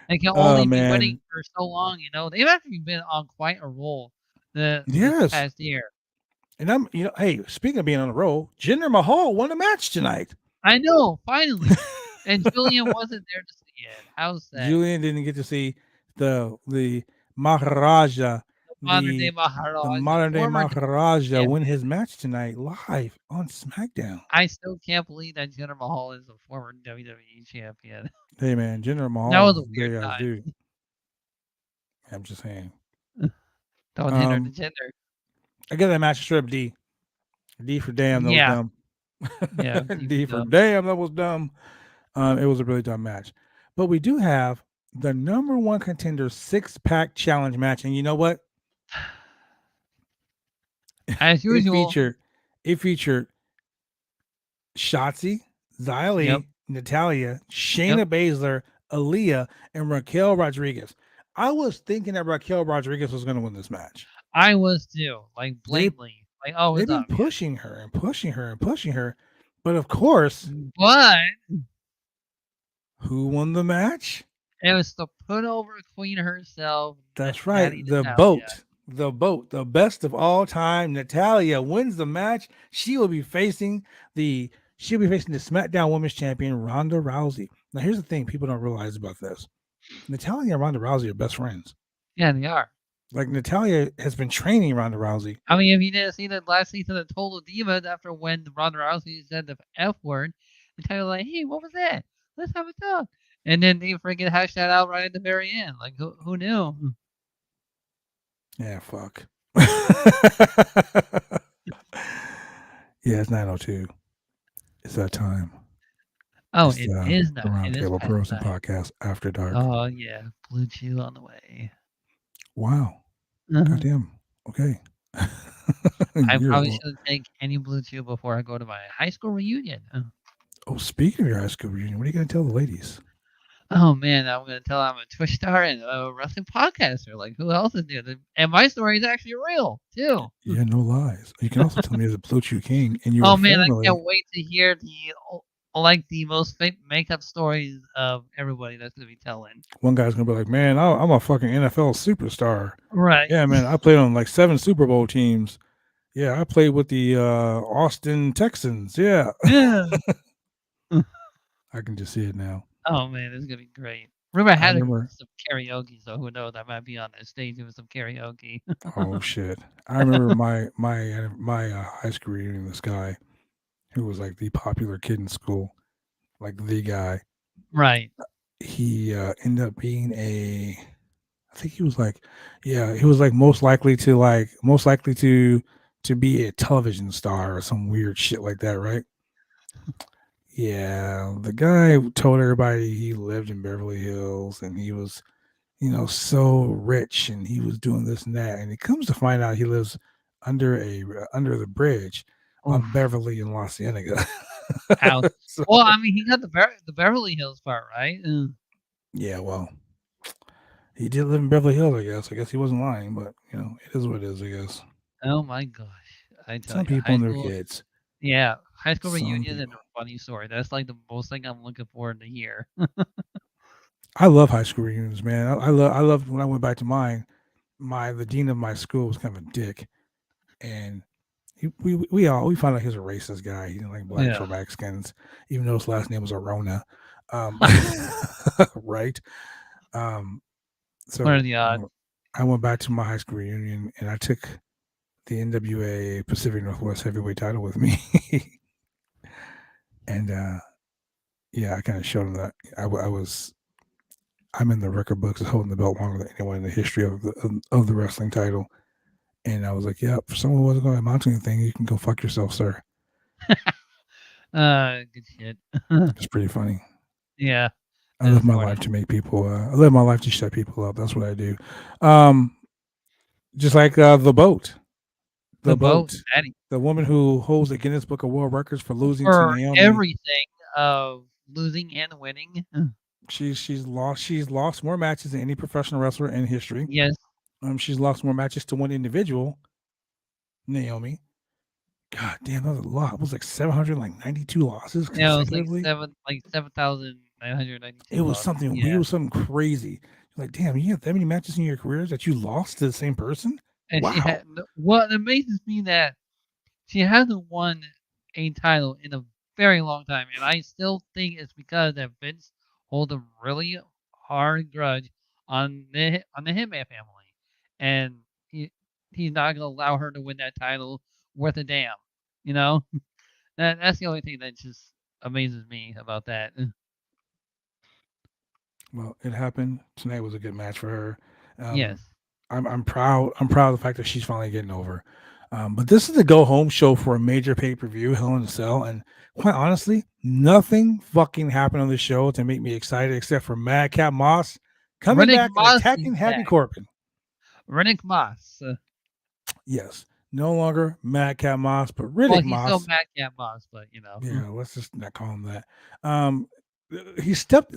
Speaker 2: They can
Speaker 1: Oh
Speaker 2: only be winning
Speaker 1: man.
Speaker 2: for so long, you know. They've actually been on quite a roll this
Speaker 1: Yes.
Speaker 2: past year.
Speaker 1: And I'm hey, speaking of being on the roll, Jinder Mahal won a match tonight.
Speaker 2: I know, finally. And Julian wasn't there to see it. How's that?
Speaker 1: Julian didn't get to see the Maharaja,
Speaker 2: Modern day
Speaker 1: the
Speaker 2: Maharaja,
Speaker 1: modern day
Speaker 2: former
Speaker 1: Maharaja win
Speaker 2: champion.
Speaker 1: his match tonight live on SmackDown.
Speaker 2: I still can't believe that Jinder Mahal is a former WWE champion.
Speaker 1: Hey man, Jinder Mahal
Speaker 2: That was a
Speaker 1: is a big
Speaker 2: weird
Speaker 1: ass
Speaker 2: time.
Speaker 1: dude. I'm just saying.
Speaker 2: Don't hinder the gender.
Speaker 1: I get that match strip D. D for damn, that was
Speaker 2: Yeah.
Speaker 1: dumb.
Speaker 2: Yeah,
Speaker 1: D for damn, that was dumb. It was a really dumb match. But we do have the number one contender 6-pack challenge match. And you know what?
Speaker 2: As usual.
Speaker 1: It featured Shotzi, Xylee,
Speaker 2: Yep.
Speaker 1: Natalya, Shayna Baszler, Aaliyah, and Raquel Rodriguez. I was thinking that Raquel Rodriguez was going to win this match.
Speaker 2: I was too, like blatantly. Like, oh,
Speaker 1: They've been pushing her and pushing her and pushing her. But of course, who won the match?
Speaker 2: It was the put over queen herself.
Speaker 1: That's right. The boat. The best of all time. Natalya wins the match. She'll be facing the SmackDown Women's Champion Ronda Rousey. Now here's the thing people don't realize about this. Natalya and Ronda Rousey are best friends.
Speaker 2: Yeah, they are.
Speaker 1: Like Natalya has been training Ronda Rousey.
Speaker 2: I mean, if you didn't see that last season of Total Divas, after when Ronda Rousey said the F word, Natalya was like, hey, what was that? Let's have a talk. And then they freaking hashed that out right at the very end. Like, who knew?
Speaker 1: Yeah, fuck. Yeah, it's 9:02. It's that time.
Speaker 2: Oh,
Speaker 1: it's,
Speaker 2: it is not.
Speaker 1: The Roundtable Pro Wrestling Podcast After Dark.
Speaker 2: Oh, yeah. Blue Chew on the way.
Speaker 1: Wow. Goddamn. Okay.
Speaker 2: I probably shouldn't take any Blue Chew before I go to my high school reunion.
Speaker 1: Oh, speaking of your high school reunion, what are you going to tell the ladies?
Speaker 2: Oh, man, I'm going to tell them I'm a Twitch star and a wrestling podcaster. Like, who else is there? And my story is actually real, too.
Speaker 1: Yeah, no lies. You can also tell me as a Blue Chew King. And you
Speaker 2: oh, man, I can't wait to hear the most makeup stories of everybody that's going to be telling.
Speaker 1: One guy's going to be like, man, I'm a fucking NFL superstar.
Speaker 2: Right.
Speaker 1: Yeah, man, I played on like 7 Super Bowl teams. Yeah, I played with the Austin Texans. Yeah.
Speaker 2: Yeah.
Speaker 1: I can just see it now.
Speaker 2: Oh, man, it's going to be great. Remember, I had to do some karaoke, so who knows? I might be on the stage doing some karaoke.
Speaker 1: Oh, shit. I remember my high school reunion, this guy who was like the popular kid in school, like the guy.
Speaker 2: Right.
Speaker 1: He ended up being I think he was like, he was like most likely to be a television star or some weird shit like that, right? Yeah, the guy told everybody he lived in Beverly Hills and he was, so rich and he was doing this and that. And it comes to find out he lives under the bridge on Beverly and La Cienega.
Speaker 2: So, well, I mean, he got the Beverly Hills part, right?
Speaker 1: Yeah, well, he did live in Beverly Hills, I guess. I guess he wasn't lying, but, it is what it is, I guess.
Speaker 2: Oh, my gosh. I tell
Speaker 1: Some people and their kids.
Speaker 2: Yeah, high school reunion and a funny story. That's like the most thing I'm looking forward to hear.
Speaker 1: I love high school reunions, man. I love when I went back to mine. The dean of my school was kind of a dick, and we found out he was a racist guy. He didn't like blacks or Mexicans, even though his last name was Arona. Right. So
Speaker 2: what are the odds?
Speaker 1: I went back to my high school reunion and I took the NWA Pacific Northwest heavyweight title with me. And I kind of showed him that I was I'm in the record books as holding the belt longer than anyone in the history of the wrestling title. And I was like, yeah, for someone who wasn't going to amount to anything, you can go fuck yourself, sir.
Speaker 2: Good shit.
Speaker 1: It's pretty funny.
Speaker 2: Yeah.
Speaker 1: I
Speaker 2: that
Speaker 1: live
Speaker 2: is
Speaker 1: my
Speaker 2: funny.
Speaker 1: life to make people. I live my life to shut people up. That's what I do. Just like the boat.
Speaker 2: The boat, Daddy.
Speaker 1: The woman who holds the Guinness Book of World Records for losing to
Speaker 2: For
Speaker 1: Naomi.
Speaker 2: everything of losing and winning.
Speaker 1: She's lost more matches than any professional wrestler in history.
Speaker 2: Yes.
Speaker 1: She's lost more matches to one individual, Naomi. God damn, that was a lot. It was like 792 losses
Speaker 2: Yeah, it was like
Speaker 1: consecutively.
Speaker 2: 7,992.
Speaker 1: It was something weird. It was something crazy. Like, damn, you have that many matches in your careers that you lost to the same person?
Speaker 2: And
Speaker 1: wow.
Speaker 2: she had what amazes me that she hasn't won a title in a very long time, and I still think it's because that Vince holds a really hard grudge on the Hitman family, and he's not gonna allow her to win that title worth a damn. You know, that's the only thing that just amazes me about that.
Speaker 1: Well, it happened. Tonight was a good match for her.
Speaker 2: Yes.
Speaker 1: I'm proud. I'm proud of the fact that she's finally getting over. But this is the go home show for a major pay per view, Hell in a Cell, and quite honestly, nothing fucking happened on the show to make me excited except for Madcap Moss coming back and attacking Happy Corbin.
Speaker 2: Riddick Moss.
Speaker 1: Yes, no longer Madcap Moss, but Riddick Moss.
Speaker 2: He's still Madcap Moss, but you know.
Speaker 1: Yeah, let's just not call him that. He stepped.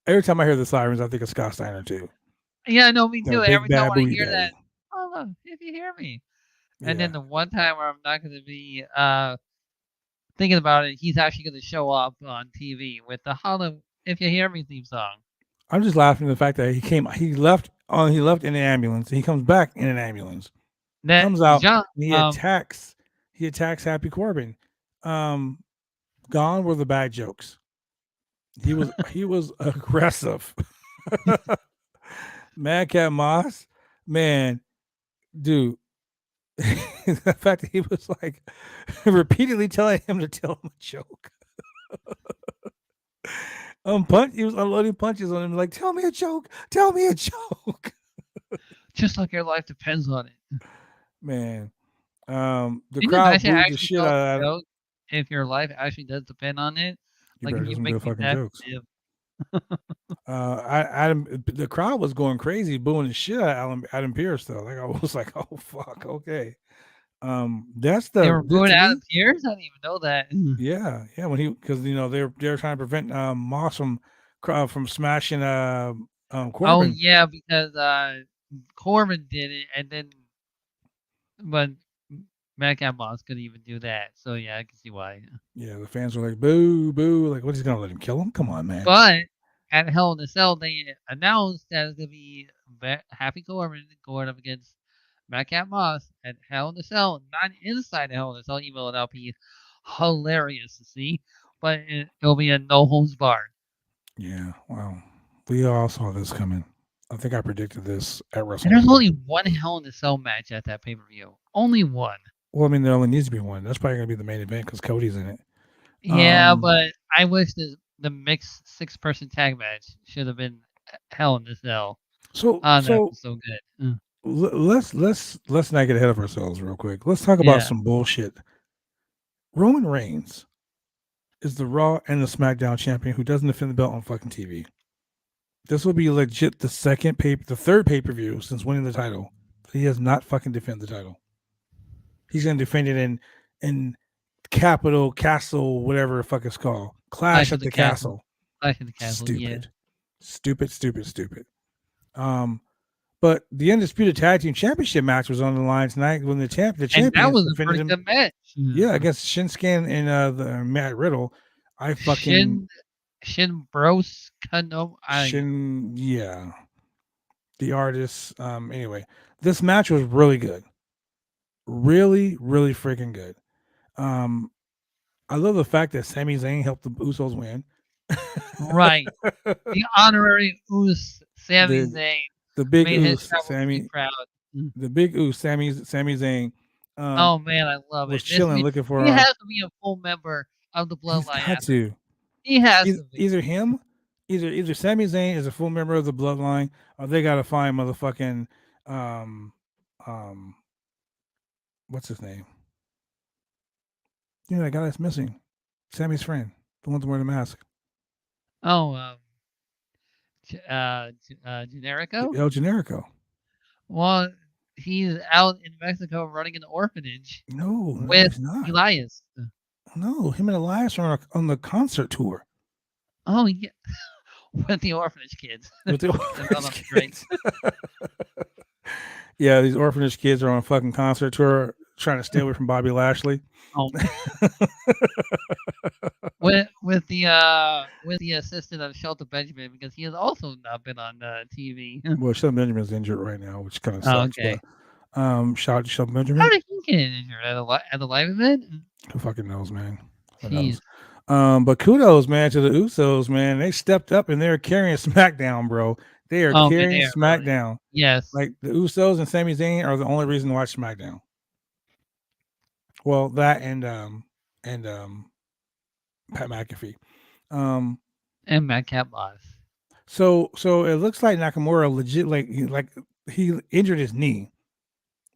Speaker 1: Every time I hear the sirens, I think of Scott Steiner too.
Speaker 2: Yeah, no, me too. Every time I hear
Speaker 1: daddy.
Speaker 2: that, oh look, if you hear me. And then the one time where I'm not going to be thinking about it, he's actually going to show up on TV with the "Holla If You Hear Me" theme song.
Speaker 1: I'm just laughing at the fact that he left in an ambulance. He comes back in an ambulance. Comes out. And he attacks Happy Corbin. Gone were the bad jokes. He was aggressive. Madcap Moss, man, dude. The fact that he was like repeatedly telling him to tell him a joke. He was unloading punches on him, like, tell me a joke.
Speaker 2: Just like your life depends on it.
Speaker 1: Man. The crowd booed the shit out of it.
Speaker 2: If your life actually does depend on it, like if you make
Speaker 1: fucking jokes. The crowd was going crazy, booing the shit out of Adam Pearce though. Like I was like, oh fuck, okay. That's
Speaker 2: they were booing Adam Pearce. I didn't even know that.
Speaker 1: Yeah, when because they were trying to prevent Moss from smashing Corbin.
Speaker 2: Oh yeah, because Corbin did it, and then but Madcap Moss couldn't even do that. So yeah, I can see why.
Speaker 1: Yeah, the fans were like, boo, boo. Like, what, he's gonna let him kill him? Come on, man.
Speaker 2: But at Hell in a Cell, they announced that it's gonna be Happy Corbin going up against Madcap Moss at Hell in a Cell, not inside Hell in a Cell, even though that'll be hilarious to see. But it'll be a no holds barred.
Speaker 1: Yeah, wow. We all saw this coming. I think I predicted this at WrestleMania.
Speaker 2: And there's only one Hell in a Cell match at that pay per view. Only one.
Speaker 1: Well, I mean, there only needs to be one. That's probably going to be the main event because Cody's in it.
Speaker 2: Yeah, but I wish the mixed 6-person tag match should have been Hell in a Cell. That was so good.
Speaker 1: Let's not get ahead of ourselves real quick. Let's talk about some bullshit. Roman Reigns is the Raw and the SmackDown champion who doesn't defend the belt on fucking TV. This will be legit the third pay-per-view since winning the title. But he has not fucking defended the title. He's gonna defend it in Castle, whatever the fuck it's called. Clash at the Castle.
Speaker 2: Clash at the Castle.
Speaker 1: Stupid. But the Undisputed Tag Team Championship match was on the line tonight when the champion.
Speaker 2: And that was a pretty good match.
Speaker 1: Yeah, against Shinsuke and the Matt Riddle. I fucking yeah. The artist. Anyway, this match was really good. Really, really freaking good. I love the fact that Sami Zayn helped the Usos win.
Speaker 2: Right. The honorary Sami Zayn.
Speaker 1: The big Uso, Sami. The big Uso, Sami Zayn.
Speaker 2: Oh man, I love it.
Speaker 1: Was chilling, looking for.
Speaker 2: He has to be a full member of the Bloodline.
Speaker 1: He's got to.
Speaker 2: He has to be.
Speaker 1: Either him either Sami Zayn is a full member of the Bloodline, or they gotta find motherfucking what's his name? You know that guy that's missing, Sammy's friend, the one that wearing the mask.
Speaker 2: Oh, Generico.
Speaker 1: El Generico.
Speaker 2: Well, he's out in Mexico running an orphanage
Speaker 1: No,
Speaker 2: with
Speaker 1: he's not.
Speaker 2: Elias.
Speaker 1: No, him and Elias are on the concert tour.
Speaker 2: Oh yeah, with the orphanage kids.
Speaker 1: With the
Speaker 2: They're all
Speaker 1: orphanage
Speaker 2: great.
Speaker 1: kids. Yeah, these orphanage kids are on a fucking concert tour trying to stay away from Bobby Lashley.
Speaker 2: Oh. with the assistant of Shelton Benjamin, because he has also not been on TV.
Speaker 1: Well, Shelton Benjamin's injured right now, which kind of
Speaker 2: Oh,
Speaker 1: sucks.
Speaker 2: okay.
Speaker 1: But, shout out to Shelton Benjamin.
Speaker 2: How did he get injured at the live event?
Speaker 1: Who fucking knows, man? Who
Speaker 2: Jeez.
Speaker 1: knows? But kudos, man, to the Usos, man. They stepped up and they're carrying SmackDown, bro. They are carrying SmackDown.
Speaker 2: Really. Yes.
Speaker 1: Like the Usos and Sami Zayn are the only reason to watch SmackDown. Well, that and Pat McAfee.
Speaker 2: And Matt Caploss.
Speaker 1: So it looks like Nakamura legit like he injured his knee.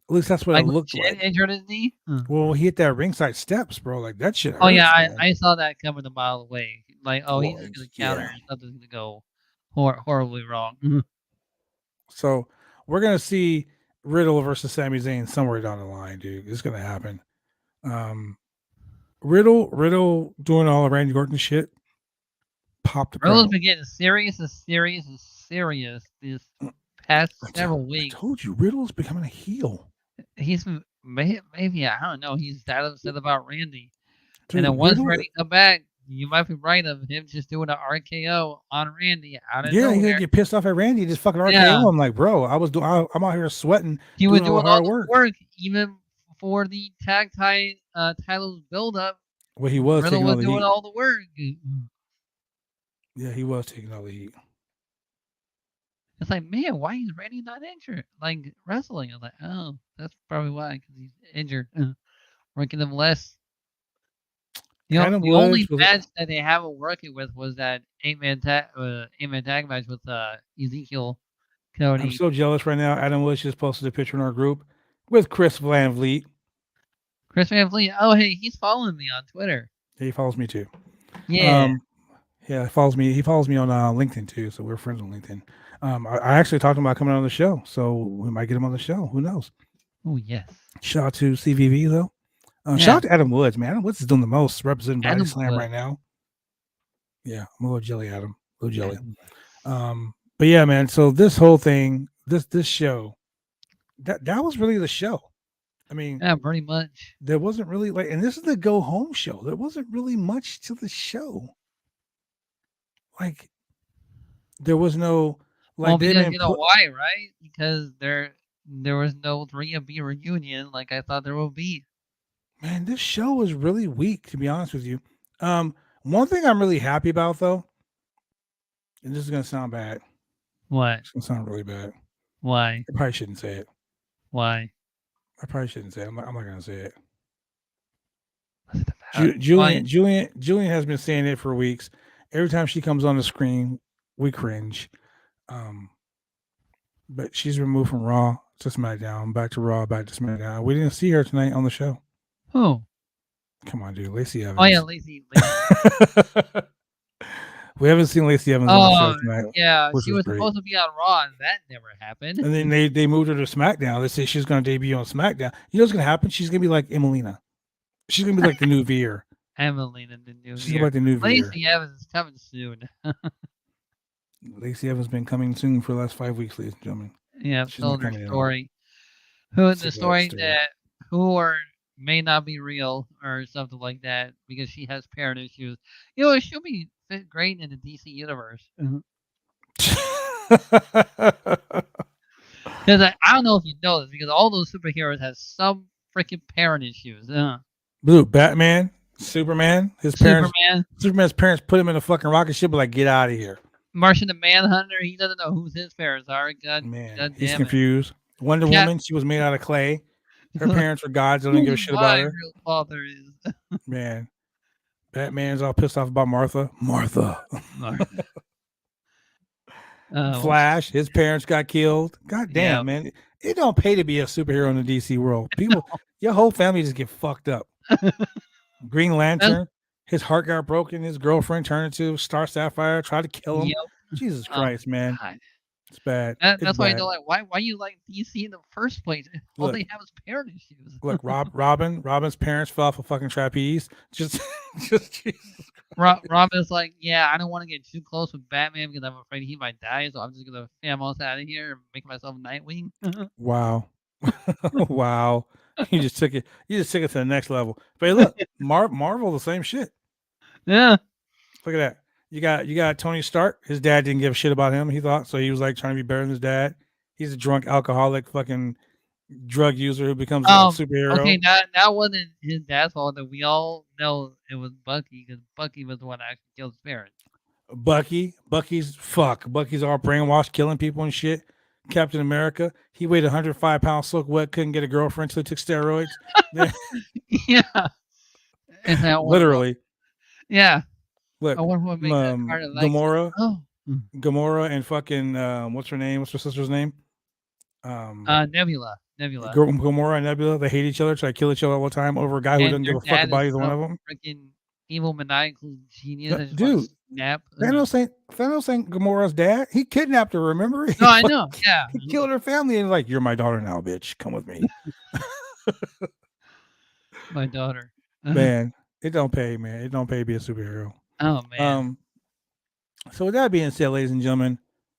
Speaker 1: At least that's what it looked like.
Speaker 2: Injured his knee?
Speaker 1: Well, he hit that ringside steps, bro. Like that shit.
Speaker 2: Oh
Speaker 1: hurts,
Speaker 2: yeah,
Speaker 1: man.
Speaker 2: I saw that coming a mile away. Like, oh, he's just gonna counter.
Speaker 1: Yeah.
Speaker 2: Something's gonna go horribly wrong.
Speaker 1: So we're gonna see Riddle versus Sami Zayn somewhere down the line, dude. It's gonna happen. Riddle doing all the Randy Orton shit. Popped the
Speaker 2: Riddle's
Speaker 1: crowd.
Speaker 2: been getting serious this past several
Speaker 1: I
Speaker 2: weeks.
Speaker 1: told you, Riddle's becoming a heel.
Speaker 2: He's maybe I don't know. He's that upset about Randy.
Speaker 1: Dude,
Speaker 2: And then once
Speaker 1: Riddle-
Speaker 2: Randy come back, you might be right of him just doing an RKO on Randy out of
Speaker 1: yeah, he's
Speaker 2: nowhere.
Speaker 1: gonna get pissed off at Randy, just fucking RKO.
Speaker 2: Yeah.
Speaker 1: I'm like, bro, I'm out here sweating.
Speaker 2: He was
Speaker 1: doing all
Speaker 2: doing
Speaker 1: the
Speaker 2: all
Speaker 1: hard
Speaker 2: the work, even for the tag titles build up.
Speaker 1: Well, he was
Speaker 2: Riddle
Speaker 1: taking all
Speaker 2: was
Speaker 1: the
Speaker 2: doing
Speaker 1: heat.
Speaker 2: all the work.
Speaker 1: Yeah, he was taking all the heat.
Speaker 2: It's like, man, why is Randy not injured? Like wrestling. I'm like, oh, that's probably why, because he's injured. Working him less. You know,
Speaker 1: Adam
Speaker 2: the only
Speaker 1: Woods was-
Speaker 2: match that they haven't working with was that eight-man tag match with Ezekiel Cody.
Speaker 1: I'm so jealous right now. Adam Woods just posted a picture in our group with Chris Van Vliet.
Speaker 2: Chris Van Vliet. Oh, hey, he's following me on Twitter.
Speaker 1: He follows me too.
Speaker 2: Yeah.
Speaker 1: Yeah, he follows me on LinkedIn too, so we're friends on LinkedIn. I actually talked to him about coming on the show, so we might get him on the show. Who knows?
Speaker 2: Oh, yes.
Speaker 1: Shout out to CVV though. Shout out to Adam Woods, man. Adam Woods is doing the most representing Body
Speaker 2: Adam
Speaker 1: Slam
Speaker 2: Woods.
Speaker 1: right now. Yeah, I'm a little jelly, Adam. A little jelly. But yeah, man. So this whole thing, this show, that was really the show. I mean,
Speaker 2: Yeah, pretty much.
Speaker 1: there wasn't really like, and this is the go home show. There wasn't really much to the show. Like, there was no like.
Speaker 2: Well,
Speaker 1: they
Speaker 2: because
Speaker 1: didn't
Speaker 2: you know
Speaker 1: put-
Speaker 2: why, right? Because there was no 3B reunion like I thought there would be.
Speaker 1: Man, this show was really weak, to be honest with you. One thing I'm really happy about though, and this is gonna sound bad.
Speaker 2: What?
Speaker 1: It's gonna sound really bad.
Speaker 2: Why?
Speaker 1: I probably shouldn't say it.
Speaker 2: Why?
Speaker 1: I probably shouldn't say it. I'm not gonna say it.
Speaker 2: What's it about?
Speaker 1: Julian has been saying it for weeks. Every time she comes on the screen, we cringe. But she's been moved from Raw to SmackDown, back to Raw, back to SmackDown. We didn't see her tonight on the show.
Speaker 2: Who?
Speaker 1: Come on, dude, Lacey Evans.
Speaker 2: Oh yeah, Lacey.
Speaker 1: We haven't seen Lacey Evans on the show tonight.
Speaker 2: Yeah,
Speaker 1: which
Speaker 2: she
Speaker 1: was
Speaker 2: was
Speaker 1: great.
Speaker 2: supposed to be on Raw, and that never happened.
Speaker 1: And then they moved her to SmackDown. They say she's going to debut on SmackDown. You know what's going to happen? She's going to be like Emelina. She's going to be like the new Veer.
Speaker 2: Emelina, the new
Speaker 1: She's
Speaker 2: year.
Speaker 1: like the new Veer.
Speaker 2: Lacey Evans is coming soon.
Speaker 1: Lacey Evans been coming soon for the last 5 weeks, ladies and gentlemen.
Speaker 2: Yeah,
Speaker 1: She's
Speaker 2: told
Speaker 1: not
Speaker 2: her
Speaker 1: coming in.
Speaker 2: story. Who
Speaker 1: It's a
Speaker 2: the
Speaker 1: bad
Speaker 2: story
Speaker 1: story.
Speaker 2: that who or may not be real or something like that because she has parent issues. You know, she'll be fit great in the DC universe. Because I don't know if you know this, because all those superheroes have some freaking parent issues.
Speaker 1: Blue, Batman, Superman, Superman's parents put him in a fucking rocket ship, but like, get out of here.
Speaker 2: Martian the Manhunter, he doesn't know whose his parents are. God
Speaker 1: He's
Speaker 2: damn it.
Speaker 1: confused. Wonder
Speaker 2: Cat-
Speaker 1: Woman, she was made out of clay. Her parents were gods. They don't give a shit about
Speaker 2: My
Speaker 1: her.
Speaker 2: real father is.
Speaker 1: Man, Batman's all pissed off about Martha. Martha. Flash, his parents got killed. God damn,
Speaker 2: Yeah.
Speaker 1: man. It don't pay to be a superhero in the DC world. People, your whole family just get fucked up. Green Lantern, his heart got broken. His girlfriend turned into Star Sapphire, tried to kill him.
Speaker 2: Yep.
Speaker 1: Jesus Christ, man.
Speaker 2: God.
Speaker 1: It's bad.
Speaker 2: That's why I don't like. Why you like DC in the first place? All
Speaker 1: Look.
Speaker 2: they have is parent issues.
Speaker 1: Look, Robin's parents fell off a fucking trapeze. Just Jesus.
Speaker 2: Robin's like, yeah, I don't want to get too close with Batman because I'm afraid he might die, so I'm just gonna famos out of here and make myself Nightwing.
Speaker 1: Wow. Wow. You just took it to the next level. But hey, look, Marvel, the same shit.
Speaker 2: Yeah.
Speaker 1: Look at that. You got Tony Stark. His dad didn't give a shit about him, he thought. So he was like trying to be better than his dad. He's a drunk alcoholic fucking drug user who becomes a superhero.
Speaker 2: Okay, that wasn't his dad's fault. That we all know it was Bucky because Bucky was the one that actually killed his parents.
Speaker 1: Bucky's all brainwashed, killing people and shit. Captain America, he weighed 105 pounds, soaked wet, couldn't get a girlfriend until he took steroids.
Speaker 2: Yeah. And that
Speaker 1: Literally.
Speaker 2: Yeah.
Speaker 1: Look,
Speaker 2: I wonder what made that Carter like
Speaker 1: Gamora.
Speaker 2: Oh.
Speaker 1: Gamora and fucking what's her name? What's her sister's name?
Speaker 2: Nebula.
Speaker 1: Gamora and Nebula, they hate each other, try to kill each other all the time over a guy who doesn't give a fuck about either one of them.
Speaker 2: Freaking evil maniacal genius.
Speaker 1: Dude, Thanos ain't Gamora's dad. He kidnapped her, remember?
Speaker 2: No, I know. Yeah.
Speaker 1: He killed her family and like, you're my daughter now, bitch. Come with me.
Speaker 2: My daughter.
Speaker 1: Man, it don't pay, man. It don't pay to be a superhero.
Speaker 2: Oh man.
Speaker 1: So with that being said, ladies and gentlemen,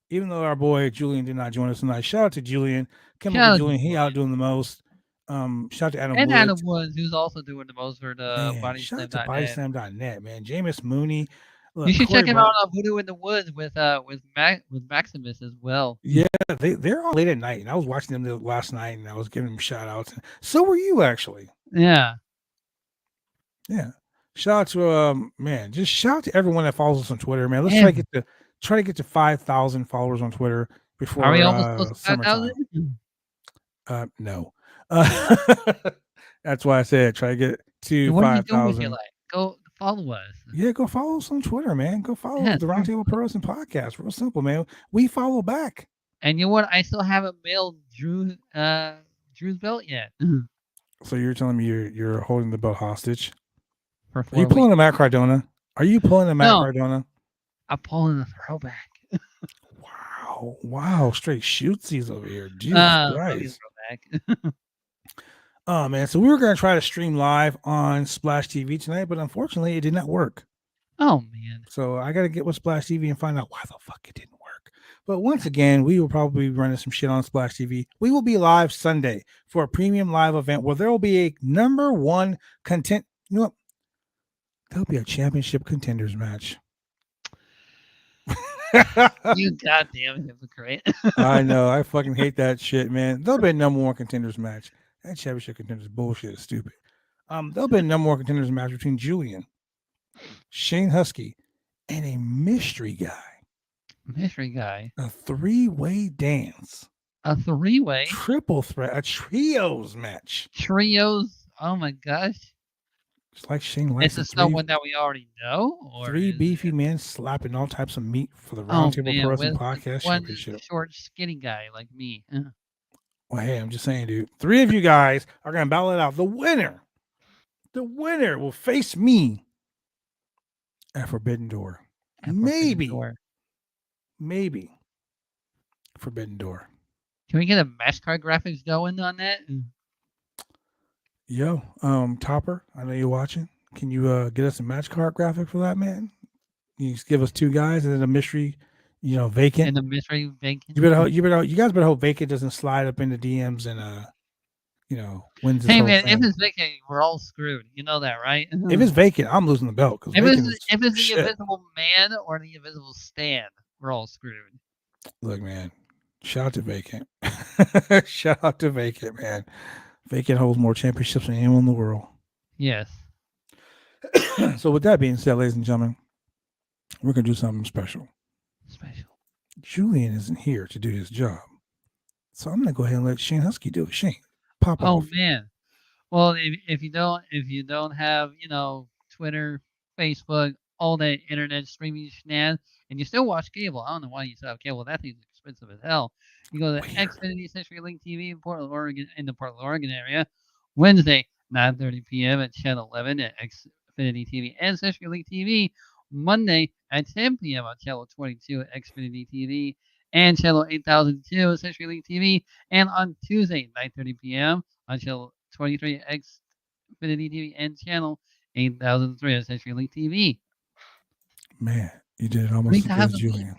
Speaker 1: even though our boy Julian did not join us tonight, shout out to Julian. Came up with Julian. He out doing the most. Shout out to Adam
Speaker 2: and
Speaker 1: Woods.
Speaker 2: Adam Woods, who's also doing the most for the
Speaker 1: bodyslam.net. Bodyslam.net, man. Jameis Mooney.
Speaker 2: Look, you should check him out on Voodoo in the Woods with Maximus as well.
Speaker 1: Yeah, they're all late at night, and I was watching them last night, and I was giving them shout outs. So were you actually?
Speaker 2: Yeah.
Speaker 1: Yeah. Shout out to man, just shout out to everyone that follows us on Twitter, man. Let's try to get to 5,000 followers on Twitter before
Speaker 2: Are we almost close to
Speaker 1: 5,000? No. That's why I said try to get to 5,000.
Speaker 2: What are you doing with your life? Go follow us.
Speaker 1: Yeah, go follow us on Twitter, man. Go follow the Roundtable Pro Wrestling Podcast. Real simple, man. We follow back.
Speaker 2: And you know what? I still haven't mailed Drew's belt yet.
Speaker 1: So you're telling me you're holding the belt hostage?
Speaker 2: Are
Speaker 1: you pulling a Matt Cardona? Are you pulling a Matt Cardona?
Speaker 2: I'm pulling a throwback.
Speaker 1: Wow. Straight shootsies over here. Jesus Christ. Oh, man. So we were going to try to stream live on Splash TV tonight, but unfortunately it did not work.
Speaker 2: Oh, man.
Speaker 1: So I got to get with Splash TV and find out why the fuck it didn't work. But once again, we will probably be running some shit on Splash TV. We will be live Sunday for a premium live event where there will be a number one content. You know what? There'll be a championship contenders match.
Speaker 2: You goddamn hypocrite.
Speaker 1: I know. I fucking hate that shit, man. There'll be a number one contenders match. That championship contenders bullshit is stupid. There'll be a number one contenders match between Julian, Shane Husky, and a mystery guy.
Speaker 2: Mystery guy.
Speaker 1: A three-way dance.
Speaker 2: A three-way?
Speaker 1: Triple threat. A trios match.
Speaker 2: Trios? Oh my gosh.
Speaker 1: It's like Shane likes
Speaker 2: Is this someone that we already know? Or
Speaker 1: three beefy men slapping all types of meat for the Roundtable Pro Wrestling Podcast Championship.
Speaker 2: Short, skinny guy like me.
Speaker 1: Well, hey, I'm just saying, dude. 3 of you guys are going to battle it out. The winner will face me at Forbidden Door. Maybe Forbidden Door.
Speaker 2: Can we get a match card graphics going on that?
Speaker 1: Yo, Topper, I know you're watching. Can you get us a match card graphic for that, man? You just give us 2 guys and then a mystery, vacant.
Speaker 2: And the mystery vacant.
Speaker 1: You guys better hope vacant doesn't slide up into DMs and wins.
Speaker 2: Hey man, if it's vacant, we're all screwed. You know that, right?
Speaker 1: If it's vacant, I'm losing the belt.
Speaker 2: If it's the Invisible Man or the Invisible Stand, we're all screwed.
Speaker 1: Look, man, shout out to vacant. Shout out to vacant, man. Vacant holds more championships than anyone in the world.
Speaker 2: Yes.
Speaker 1: So with that being said, ladies and gentlemen, we're going to do something special. Julian isn't here to do his job. So I'm going to go ahead and let Shane Husky do it. Shane, pop off.
Speaker 2: Oh, man. Well, if you don't have, Twitter, Facebook, all that internet streaming shenanigans, and you still watch cable. I don't know why you still have cable. That thing's expensive as hell. You go to
Speaker 1: Weird.
Speaker 2: Xfinity Century Link TV in Portland, Oregon, in the Portland, Oregon area, Wednesday, 9:30 p.m. at Channel 11 at Xfinity TV and Century Link TV. Monday at 10 p.m. on Channel 22 at Xfinity TV and Channel 8002 at Century Link TV. And on Tuesday, 9:30 p.m. on Channel 23 at Xfinity TV and Channel 8003 at Century Link TV.
Speaker 1: Man, you did it almost as good as Julian.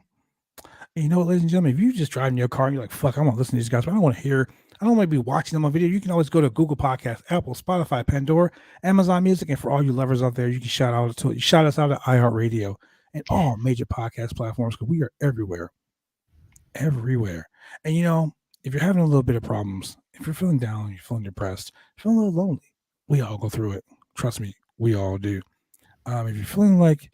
Speaker 1: And you know what, ladies and gentlemen, if you just drive in your car and you're like, fuck, I want to listen to these guys, but I don't want to hear, I don't want to be watching them on video. You can always go to Google Podcasts, Apple, Spotify, Pandora, Amazon Music, and for all you lovers out there, you can shout us out at iHeartRadio and all major podcast platforms because we are everywhere. Everywhere. And you know, if you're having a little bit of problems, if you're feeling down, you're feeling depressed, feeling a little lonely, we all go through it. Trust me, we all do. If you're feeling like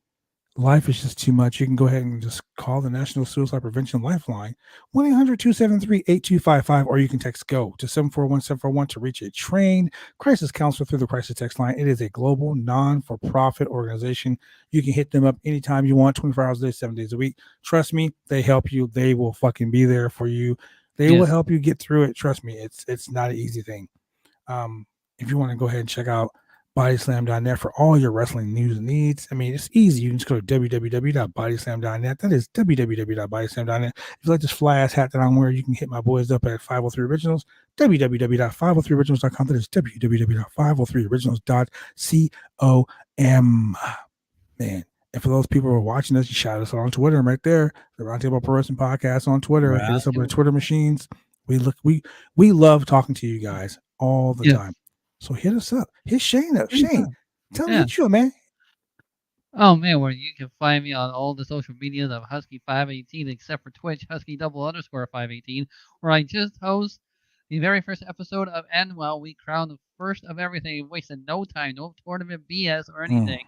Speaker 1: life is just too much, you can go ahead and just call the National Suicide Prevention Lifeline, 1-800-273-8255, or you can text GO to 741-741 to reach a trained crisis counselor through the crisis text line. It is a global non-for-profit organization. You can hit them up anytime you want, 24 hours a day, 7 days a week. Trust me, they help you. They will fucking be there for you. They will help you get through it. Trust me, it's not an easy thing. If you want to go ahead and check out bodyslam.net for all your wrestling news and needs. I mean, it's easy. You can just go to www.bodyslam.net. That is www.bodyslam.net. If you like this fly ass hat that I'm wearing, you can hit my boys up at 503 Originals, www.503originals.com. That is www.503originals.com. Man. And for those people who are watching us, you shout us out on Twitter right there. The Roundtable Pro Wrestling Podcast on Twitter. Hit us up with the Twitter machines. We love talking to you guys all the time. So hit us up. Hit Shane up. Shane, tell me what you, man.
Speaker 2: Oh, man, where you can find me on all the social medias of Husky518, except for Twitch, Husky_518, where I just host the very first episode of Annual. We crown the first of everything. Wasted no time, no tournament BS or anything.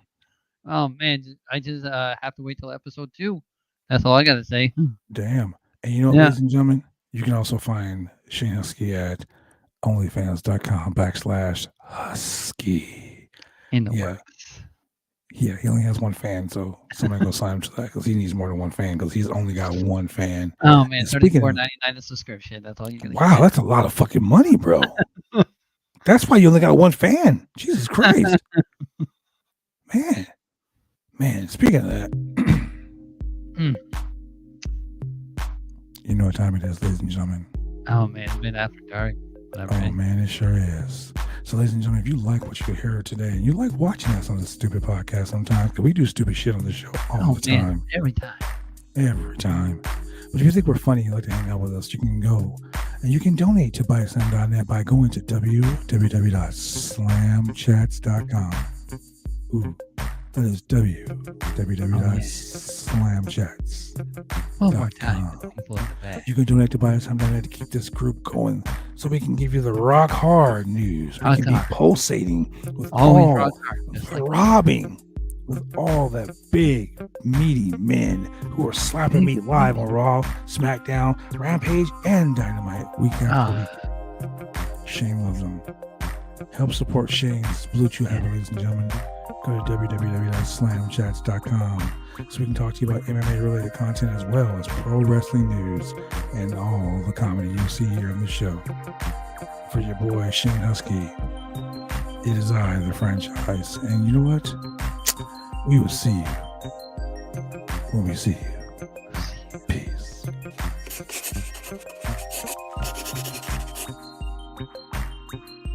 Speaker 2: Oh, man, I just have to wait till episode 2. That's all I got to say.
Speaker 1: Damn. And you know what, ladies and gentlemen? You can also find Shane Husky at onlyfans.com/Husky.
Speaker 2: In the works.
Speaker 1: Yeah, he only has one fan, so somebody go sign him to that because he needs more than one fan because he's only got one fan.
Speaker 2: Oh, man, $34.99 a subscription. That's all you can
Speaker 1: Wow, that's a lot of fucking money, bro. That's why you only got one fan. Jesus Christ. Man, speaking of that, you know what time it is, ladies and gentlemen.
Speaker 2: Oh, man, it's been after dark.
Speaker 1: Man, it sure is. So, ladies and gentlemen, if you like what you hear today and you like watching us on this stupid podcast sometimes, because we do stupid shit on this show all the time.
Speaker 2: Every time.
Speaker 1: But if you think we're funny, you like to hang out with us, you can go and you can donate to BySlam.net by going to www.slamchats.com. Ooh. That is www.slamchats.com.
Speaker 2: One more time.
Speaker 1: You can donate to BySlam.net to keep this group going so we can give you the rock hard news. We can be pulsating with throbbing with all that big, meaty men who are slapping meat live on Raw, Smackdown, Rampage, and Dynamite week after week. Shane loves them. Help support Shane's Blue Chew Habit, ladies and gentlemen. Go to www.slamchats.com so we can talk to you about MMA-related content as well as pro wrestling news and all the comedy you see here on the show. For your boy, Shane Husky, it is I, the franchise. And you know what? We will see you when we see you.